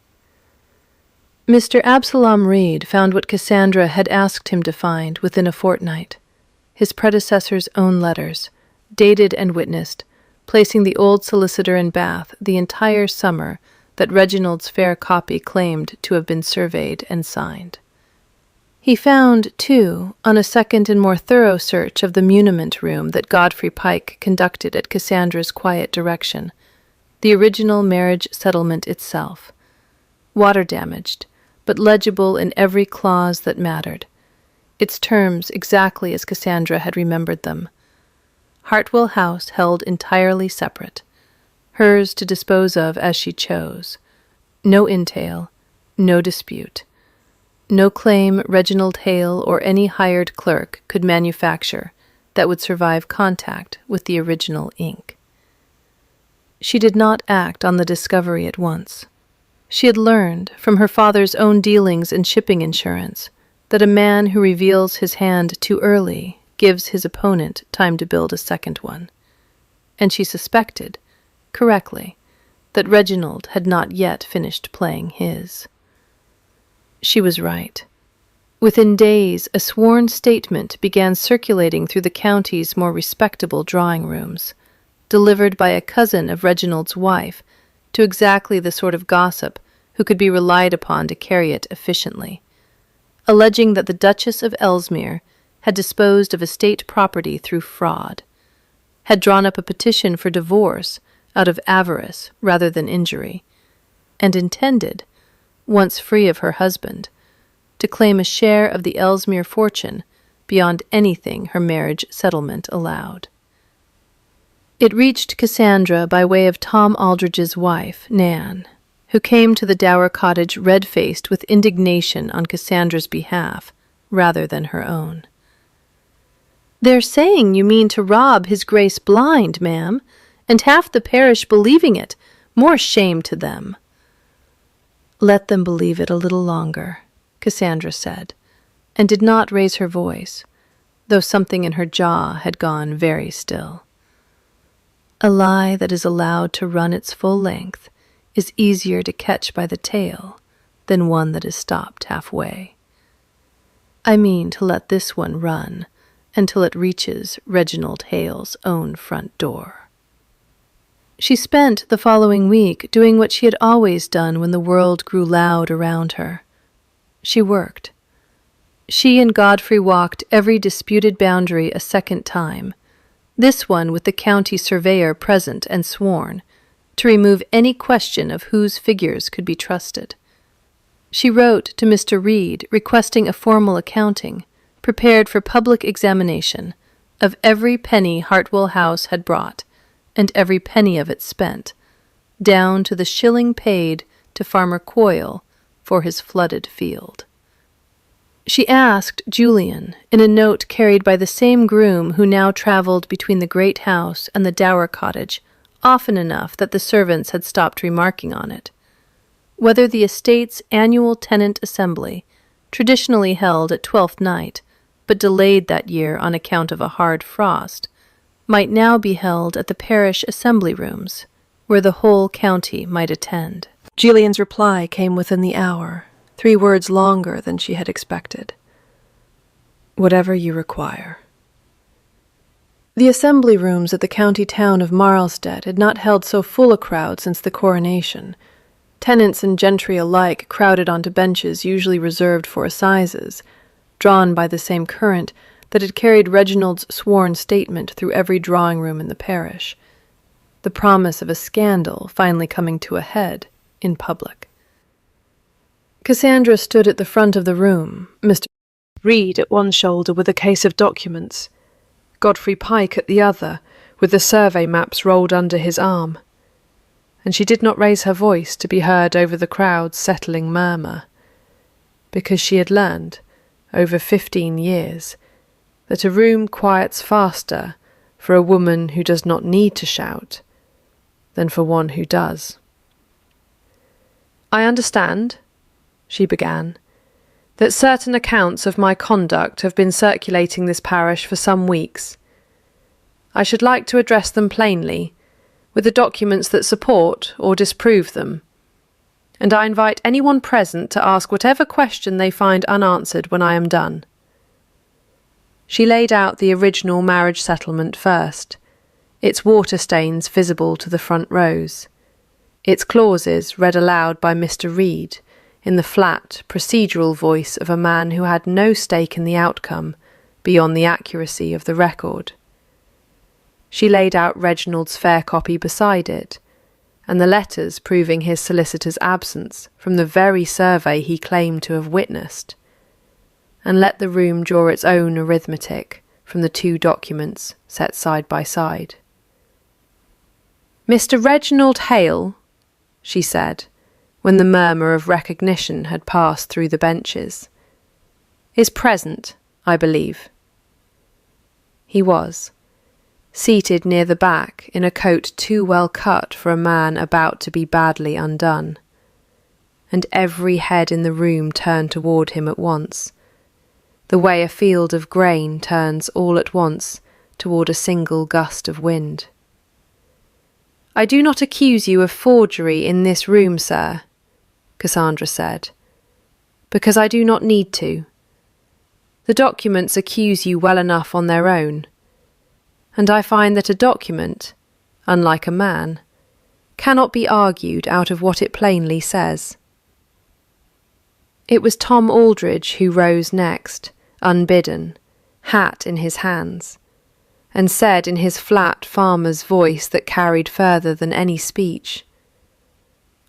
Mr. Absalom Reed found what Cassandra had asked him to find within a fortnight, his predecessor's own letters, dated and witnessed, placing the old solicitor in Bath the entire summer that Reginald's fair copy claimed to have been surveyed and signed. He found, too, on a second and more thorough search of the muniment room that Godfrey Pike conducted at Cassandra's quiet direction, the original marriage settlement itself, water-damaged, but legible in every clause that mattered, its terms exactly as Cassandra had remembered them. Hartwell House held entirely separate, hers to dispose of as she chose. No entail, no dispute. No claim Reginald Hale or any hired clerk could manufacture that would survive contact with the original ink. She did not act on the discovery at once. She had learned, from her father's own dealings in shipping insurance, that a man who reveals his hand too early gives his opponent time to build a second one. And she suspected, correctly, that Reginald had not yet finished playing his. She was right. Within days, a sworn statement began circulating through the county's more respectable drawing rooms, delivered by a cousin of Reginald's wife to exactly the sort of gossip who could be relied upon to carry it efficiently, alleging that the Duchess of Ellesmere had disposed of estate property through fraud, had drawn up a petition for divorce out of avarice rather than injury, and intended, once free of her husband, to claim a share of the Ellesmere fortune beyond anything her marriage settlement allowed. It reached Cassandra by way of Tom Aldridge's wife, Nan, who came to the dower cottage red-faced with indignation on Cassandra's behalf, rather than her own. "They're saying you mean to rob his grace blind, ma'am, and half the parish believing it. More shame to them." "Let them believe it a little longer," Cassandra said, and did not raise her voice, though something in her jaw had gone very still. "A lie that is allowed to run its full length is easier to catch by the tail than one that is stopped halfway. I mean to let this one run until it reaches Reginald Hale's own front door." She spent the following week doing what she had always done when the world grew loud around her. She worked. She and Godfrey walked every disputed boundary a second time, this one with the county surveyor present and sworn, to remove any question of whose figures could be trusted. She wrote to Mr. Reed requesting a formal accounting, prepared for public examination, of every penny Hartwell House had brought, and every penny of it spent, down to the shilling paid to Farmer Coyle for his flooded field. She asked Julian, in a note carried by the same groom who now travelled between the great house and the dower cottage often enough that the servants had stopped remarking on it, whether the estate's annual tenant assembly, traditionally held at Twelfth Night, but delayed that year on account of a hard frost, might now be held at the parish assembly rooms, where the whole county might attend. Julian's reply came within the hour, 3 words longer than she had expected. "Whatever you require." The assembly rooms at the county town of Marlstead had not held so full a crowd since the coronation. Tenants and gentry alike crowded onto benches usually reserved for assizes, drawn by the same current that had carried Reginald's sworn statement through every drawing-room in the parish, the promise of a scandal finally coming to a head in public. Cassandra stood at the front of the room, Mr. Reed at one shoulder with a case of documents, Godfrey Pike at the other, with the survey maps rolled under his arm, and she did not raise her voice to be heard over the crowd's settling murmur, because she had learned, over 15 years, that a room quiets faster for a woman who does not need to shout than for one who does. "I understand," she began, "that certain accounts of my conduct have been circulating this parish for some weeks. I should like to address them plainly, with the documents that support or disprove them, and I invite anyone present to ask whatever question they find unanswered when I am done." She laid out the original marriage settlement first, its water stains visible to the front rows, its clauses read aloud by Mr. Reed, in the flat, procedural voice of a man who had no stake in the outcome beyond the accuracy of the record. She laid out Reginald's fair copy beside it, and the letters proving his solicitor's absence from the very survey he claimed to have witnessed, and let the room draw its own arithmetic from the 2 documents set side by side. "Mr. Reginald Hale," she said, when the murmur of recognition had passed through the benches, "is present, I believe." He was, seated near the back in a coat too well cut for a man about to be badly undone, and every head in the room turned toward him at once, the way a field of grain turns all at once toward a single gust of wind. "I do not accuse you of forgery in this room, sir," Cassandra said, "because I do not need to. The documents accuse you well enough on their own, and I find that a document, unlike a man, cannot be argued out of what it plainly says." It was Tom Aldridge who rose next, unbidden, hat in his hands, and said in his flat farmer's voice that carried further than any speech,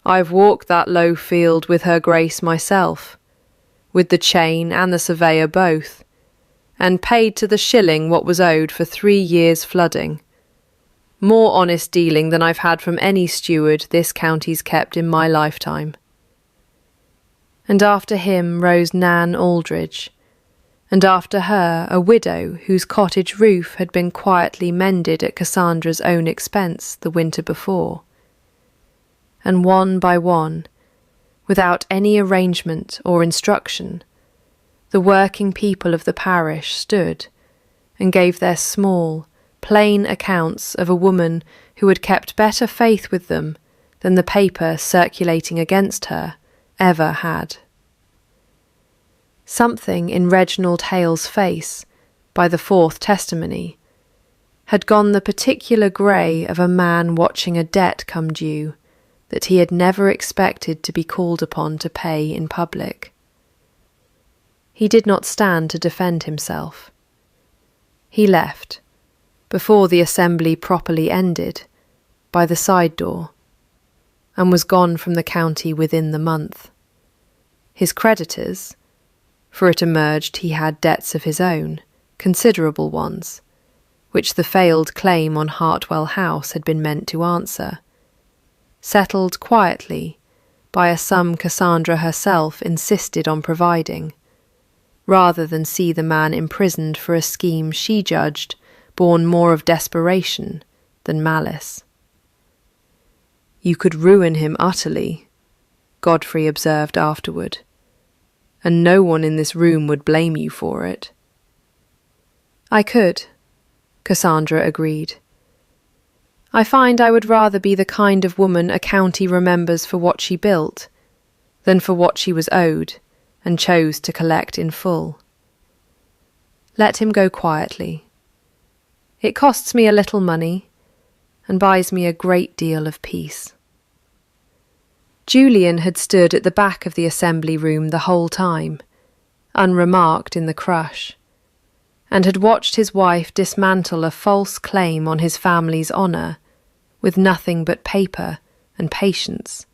"I've walked that low field with her grace myself, with the chain and the surveyor both, and paid to the shilling what was owed for 3 years' flooding. More honest dealing than I've had from any steward this county's kept in my lifetime. And after him rose Nan Aldridge, and after her a widow whose cottage roof had been quietly mended at Cassandra's own expense the winter before. And one by one, without any arrangement or instruction, the working people of the parish stood and gave their small, plain accounts of a woman who had kept better faith with them than the paper circulating against her ever had. Something in Reginald Hale's face, by the fourth testimony, had gone the particular grey of a man watching a debt come due that he had never expected to be called upon to pay in public. He did not stand to defend himself. He left, before the assembly properly ended, by the side door, and was gone from the county within the month. His creditors, for it emerged he had debts of his own, considerable ones, which the failed claim on Hartwell House had been meant to answer, settled quietly by a sum Cassandra herself insisted on providing, rather than see the man imprisoned for a scheme she judged born more of desperation than malice. "You could ruin him utterly," Godfrey observed afterward, "and no one in this room would blame you for it." "I could," Cassandra agreed. "I find I would rather be the kind of woman a county remembers for what she built than for what she was owed and chose to collect in full. Let him go quietly. It costs me a little money and buys me a great deal of peace." Julian had stood at the back of the assembly room the whole time, unremarked in the crush, and had watched his wife dismantle a false claim on his family's honour with nothing but paper and patience,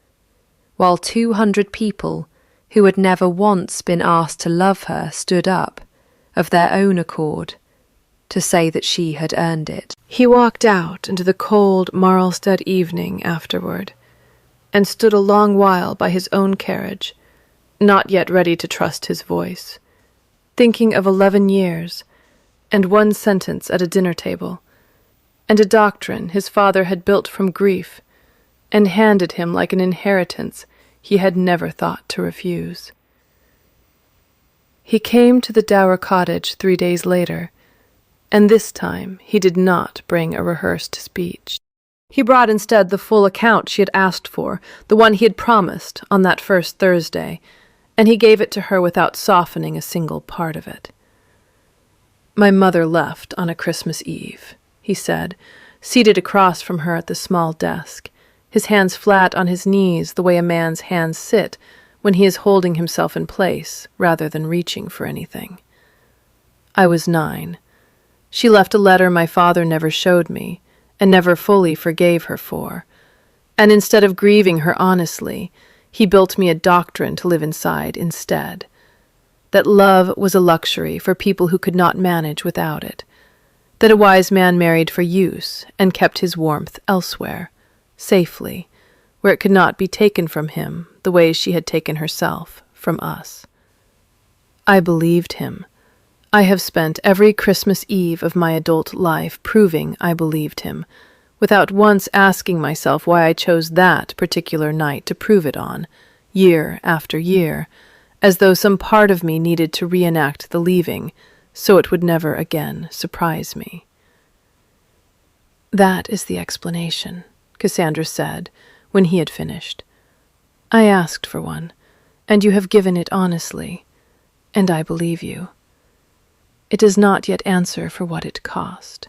while 200 people who had never once been asked to love her stood up, of their own accord, to say that she had earned it. He walked out into the cold Marlstead evening afterward, and stood a long while by his own carriage, not yet ready to trust his voice, thinking of 11 years, and one sentence at a dinner table, and a doctrine his father had built from grief, and handed him like an inheritance he had never thought to refuse. He came to the Dower cottage 3 days later, and this time he did not bring a rehearsed speech. He brought instead the full account she had asked for, the one he had promised on that first Thursday, and he gave it to her without softening a single part of it. "My mother left on a Christmas Eve," he said, seated across from her at the small desk, his hands flat on his knees the way a man's hands sit when he is holding himself in place rather than reaching for anything. "I was 9. She left a letter my father never showed me, and never fully forgave her for, and instead of grieving her honestly, he built me a doctrine to live inside instead, that love was a luxury for people who could not manage without it, that a wise man married for use and kept his warmth elsewhere, safely, where it could not be taken from him the way she had taken herself from us. I believed him. I have spent every Christmas Eve of my adult life proving I believed him, without once asking myself why I chose that particular night to prove it on, year after year, as though some part of me needed to reenact the leaving, so it would never again surprise me. "That is the explanation," Cassandra said, when he had finished. "I asked for one, and you have given it honestly, and I believe you. It does not yet answer for what it cost."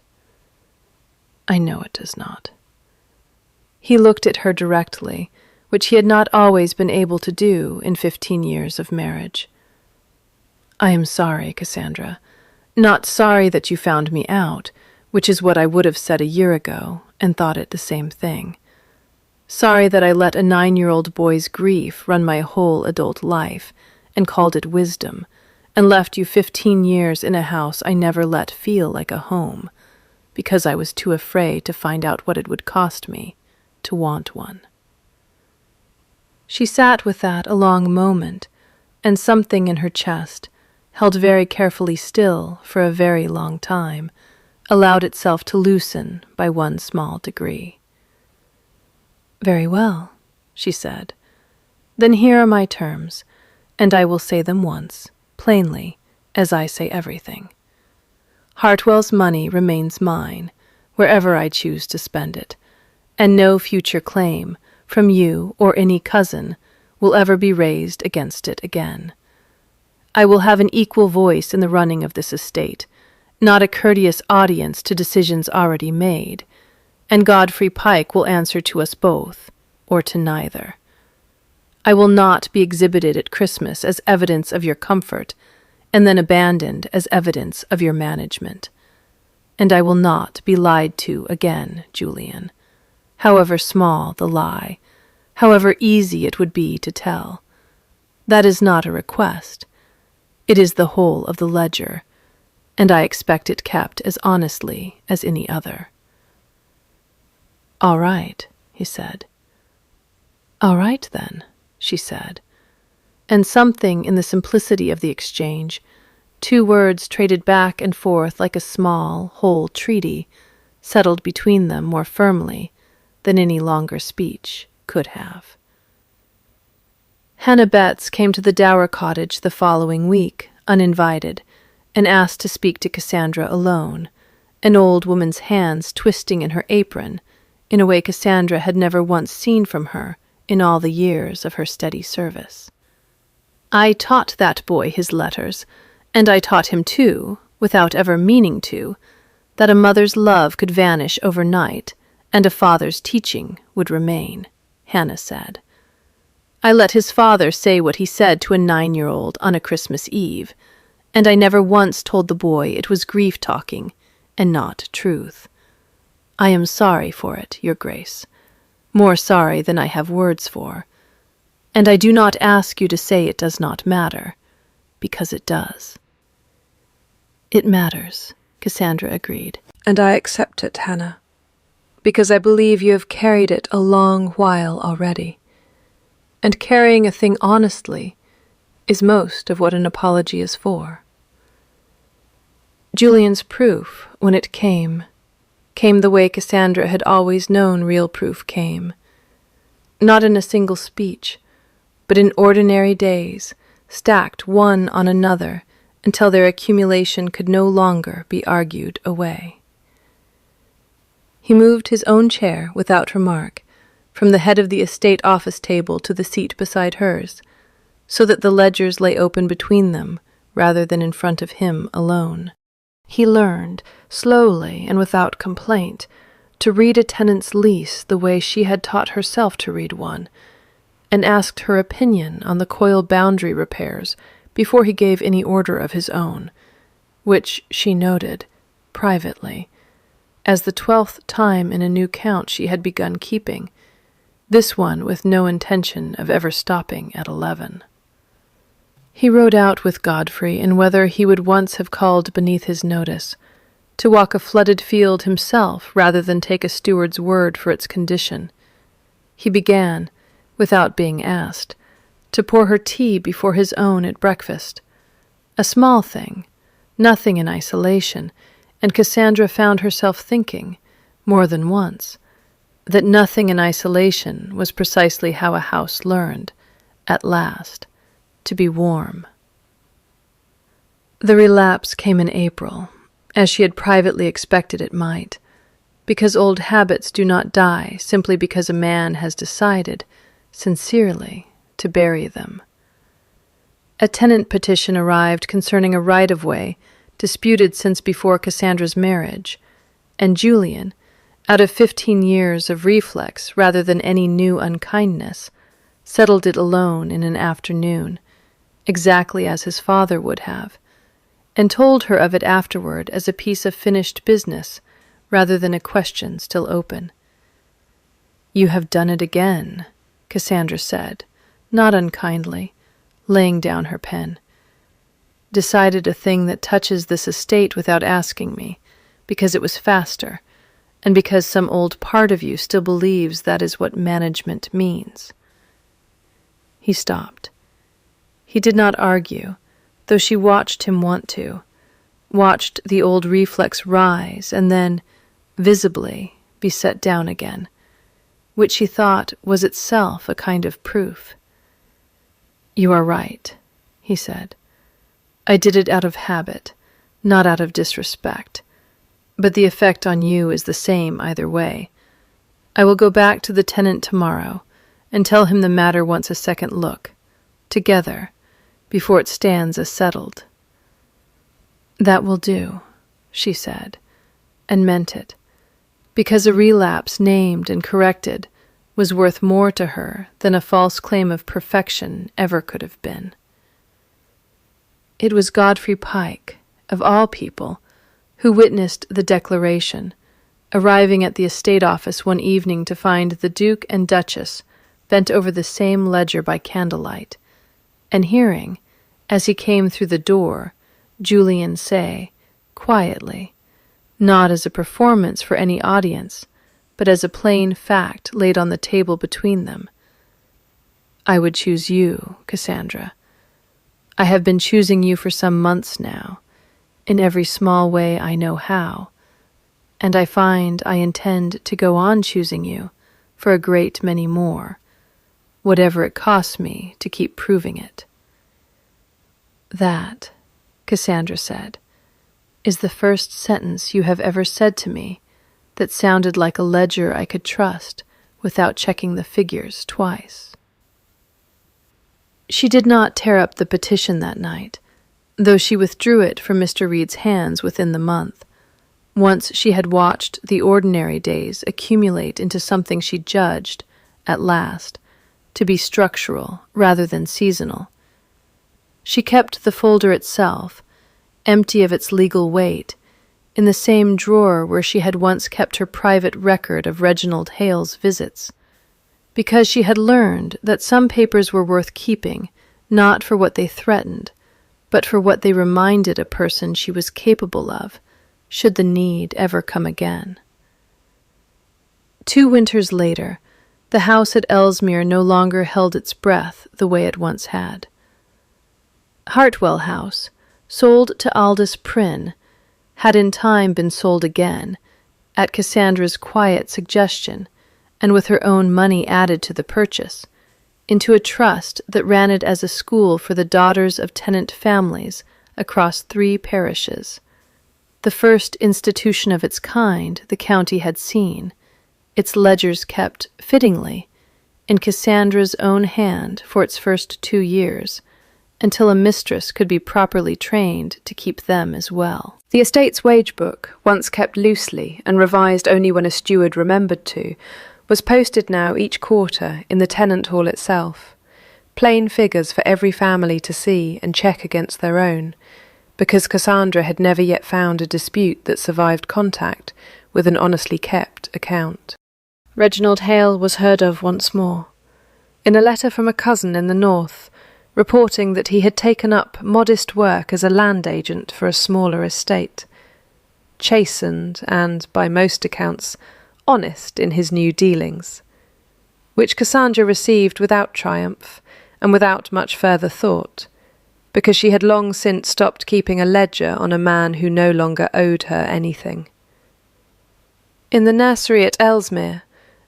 "I know it does not." He looked at her directly, which he had not always been able to do in 15 years of marriage. "I am sorry, Cassandra. Not sorry that you found me out, which is what I would have said a year ago, and thought it the same thing. Sorry that I let a 9-year-old boy's grief run my whole adult life, and called it wisdom, and left you 15 years in a house I never let feel like a home. because I was too afraid to find out what it would cost me to want one." She sat with that a long moment, and something in her chest, held very carefully still for a very long time, allowed itself to loosen by one small degree. "Very well," she said. "Then here are my terms, and I will say them once, plainly, as I say everything. Hartwell's money remains mine, wherever I choose to spend it, and no future claim, from you or any cousin, will ever be raised against it again. I will have an equal voice in the running of this estate, not a courteous audience to decisions already made, and Godfrey Pike will answer to us both, or to neither. I will not be exhibited at Christmas as evidence of your comfort, and then abandoned as evidence of your management. And I will not be lied to again, Julian, however small the lie, however easy it would be to tell. That is not a request. It is the whole of the ledger, and I expect it kept as honestly as any other." "All right," he said. "All right, then," she said, and something in the simplicity of the exchange, 2 words traded back and forth like a small, whole treaty, settled between them more firmly than any longer speech could have. Hannah Betts came to the Dower cottage the following week, uninvited, and asked to speak to Cassandra alone, an old woman's hands twisting in her apron, in a way Cassandra had never once seen from her in all the years of her steady service. "I taught that boy his letters, and I taught him too, without ever meaning to, that a mother's love could vanish overnight, and a father's teaching would remain," Hannah said. "I let his father say what he said to a 9-year-old on a Christmas Eve, and I never once told the boy it was grief-talking, and not truth. I am sorry for it, Your Grace, more sorry than I have words for, and I do not ask you to say it does not matter, because it does." "It matters," Cassandra agreed. "And I accept it, Hannah, because I believe you have carried it a long while already, and carrying a thing honestly is most of what an apology is for." Julian's proof, when it came the way Cassandra had always known real proof came, not in a single speech, but in ordinary days, stacked one on another until their accumulation could no longer be argued away. He moved his own chair without remark, from the head of the estate office table to the seat beside hers, so that the ledgers lay open between them rather than in front of him alone. He learned, slowly and without complaint, to read a tenant's lease the way she had taught herself to read one, and asked her opinion on the coil boundary repairs before he gave any order of his own, which she noted, privately, as the 12th time in a new count she had begun keeping, this one with no intention of ever stopping at 11. He rode out with Godfrey in weather he would once have called beneath his notice, to walk a flooded field himself rather than take a steward's word for its condition. He began, without being asked, to pour her tea before his own at breakfast. A small thing, nothing in isolation, and Cassandra found herself thinking, more than once, that nothing in isolation was precisely how a house learned, at last, to be warm. The relapse came in April, as she had privately expected it might, because old habits do not die simply because a man has decided, sincerely, to bury them. A tenant petition arrived concerning a right-of-way disputed since before Cassandra's marriage, and Julian, out of 15 years of reflex rather than any new unkindness, settled it alone in an afternoon, exactly as his father would have, and told her of it afterward as a piece of finished business rather than a question still open. "You have done it again," Cassandra said, not unkindly, laying down her pen. "Decided a thing that touches this estate without asking me, because it was faster, and because some old part of you still believes that is what management means. He stopped. He did not argue, though she watched him want to, watched the old reflex rise and then, visibly, be set down again, which she thought was itself a kind of proof. "You are right," he said. "I did it out of habit, not out of disrespect. But the effect on you is the same either way. I will go back to the tenant tomorrow and tell him the matter wants a second look, together, before it stands as settled." "That will do," she said, and meant it, because a relapse named and corrected was worth more to her than a false claim of perfection ever could have been. It was Godfrey Pike, of all people, who witnessed the declaration, arriving at the estate office one evening to find the Duke and Duchess bent over the same ledger by candlelight, and hearing, as he came through the door, Julian say, quietly, not as a performance for any audience, but as a plain fact laid on the table between them, "I would choose you, Cassandra. I have been choosing you for some months now, in every small way I know how, and I find I intend to go on choosing you for a great many more, whatever it costs me to keep proving it." "That," Cassandra said, "is the first sentence you have ever said to me that sounded like a ledger I could trust without checking the figures twice." She did not tear up the petition that night, though she withdrew it from Mr. Reed's hands within the month. Once she had watched the ordinary days accumulate into something she judged, at last, to be structural rather than seasonal. She kept the folder itself, empty of its legal weight, in the same drawer where she had once kept her private record of Reginald Hale's visits, because she had learned that some papers were worth keeping, not for what they threatened, but for what they reminded a person she was capable of, should the need ever come again. 2 winters later, the house at Ellesmere no longer held its breath the way it once had. Hartwell House, sold to Aldous Prynne, had in time been sold again, at Cassandra's quiet suggestion, and with her own money added to the purchase, into a trust that ran it as a school for the daughters of tenant families across 3 parishes, the first institution of its kind the county had seen, its ledgers kept, fittingly, in Cassandra's own hand for its first 2 years, until a mistress could be properly trained to keep them as well. The estate's wage book, once kept loosely and revised only when a steward remembered to, was posted now each quarter in the tenant hall itself, plain figures for every family to see and check against their own, because Cassandra had never yet found a dispute that survived contact with an honestly kept account. Reginald Hale was heard of once more, in a letter from a cousin in the north, reporting that he had taken up modest work as a land agent for a smaller estate, chastened and, by most accounts, honest in his new dealings, which Cassandra received without triumph and without much further thought, because she had long since stopped keeping a ledger on a man who no longer owed her anything. In the nursery at Ellesmere,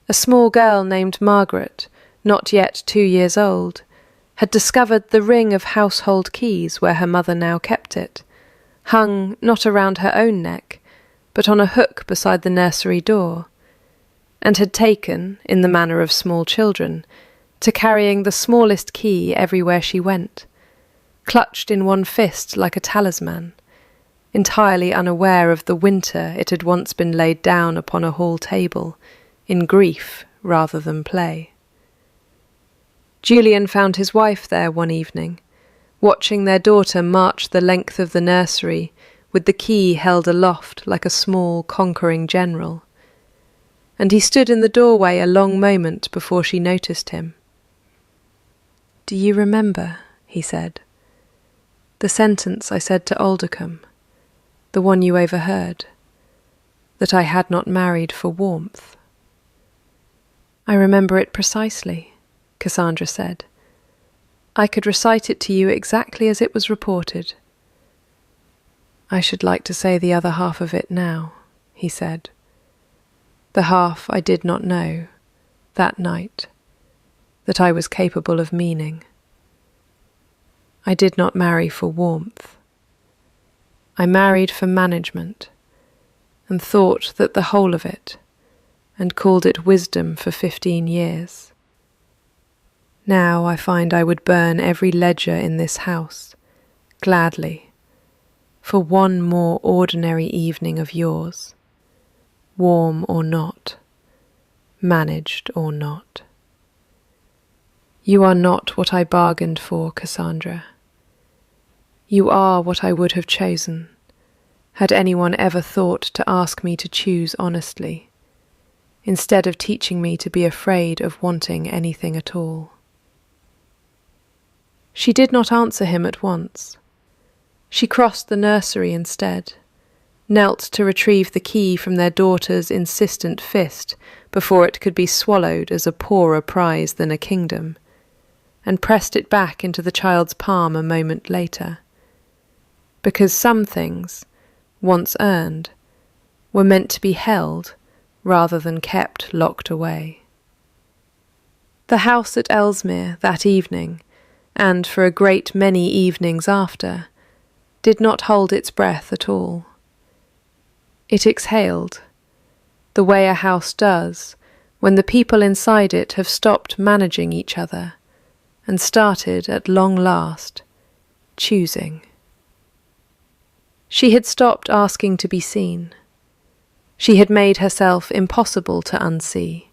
a small girl named Margaret, not yet 2 years old, had discovered the ring of household keys where her mother now kept it, hung not around her own neck, but on a hook beside the nursery door, and had taken, in the manner of small children, to carrying the smallest key everywhere she went, clutched in one fist like a talisman, entirely unaware of the winter it had once been laid down upon a hall table, in grief rather than play. Julian found his wife there one evening, watching their daughter march the length of the nursery with the key held aloft like a small conquering general, and he stood in the doorway a long moment before she noticed him. "Do you remember," he said, "the sentence I said to Aldecombe, the one you overheard? that I had not married for warmth. I remember it precisely, Cassandra said. I could recite it to you exactly as it was reported. I should like to say the other half of it now, he said. The half I did not know, that night, that I was capable of meaning. I did not marry for warmth. I married for management, and thought that the whole of it, and called it wisdom for 15 years. Now I find I would burn every ledger in this house, gladly, for one more ordinary evening of yours, warm or not, managed or not. You are not what I bargained for, Cassandra. You are what I would have chosen, had anyone ever thought to ask me to choose honestly, instead of teaching me to be afraid of wanting anything at all. She did not answer him at once. She crossed the nursery instead, knelt to retrieve the key from their daughter's insistent fist before it could be swallowed as a poorer prize than a kingdom, and pressed it back into the child's palm a moment later. Because some things, once earned, were meant to be held rather than kept locked away. The house at Ellesmere that evening, and for a great many evenings after, did not hold its breath at all. It exhaled, the way a house does when the people inside it have stopped managing each other and started, at long last, choosing. She had stopped asking to be seen. She had made herself impossible to unsee,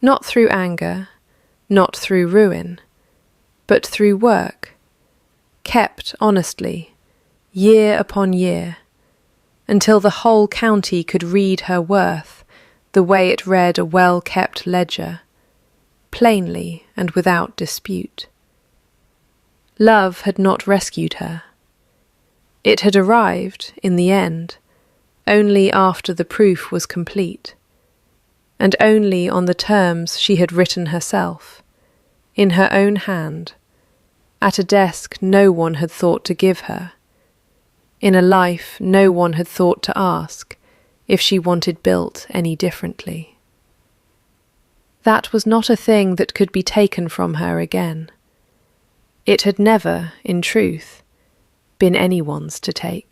not through anger, not through ruin, but through work, kept honestly, year upon year, until the whole county could read her worth the way it read a well-kept ledger, plainly and without dispute. Love had not rescued her. It had arrived, in the end, only after the proof was complete, and only on the terms she had written herself, in her own hand, at a desk no one had thought to give her, in a life no one had thought to ask if she wanted built any differently. That was not a thing that could be taken from her again. It had never, in truth, been anyone's to take.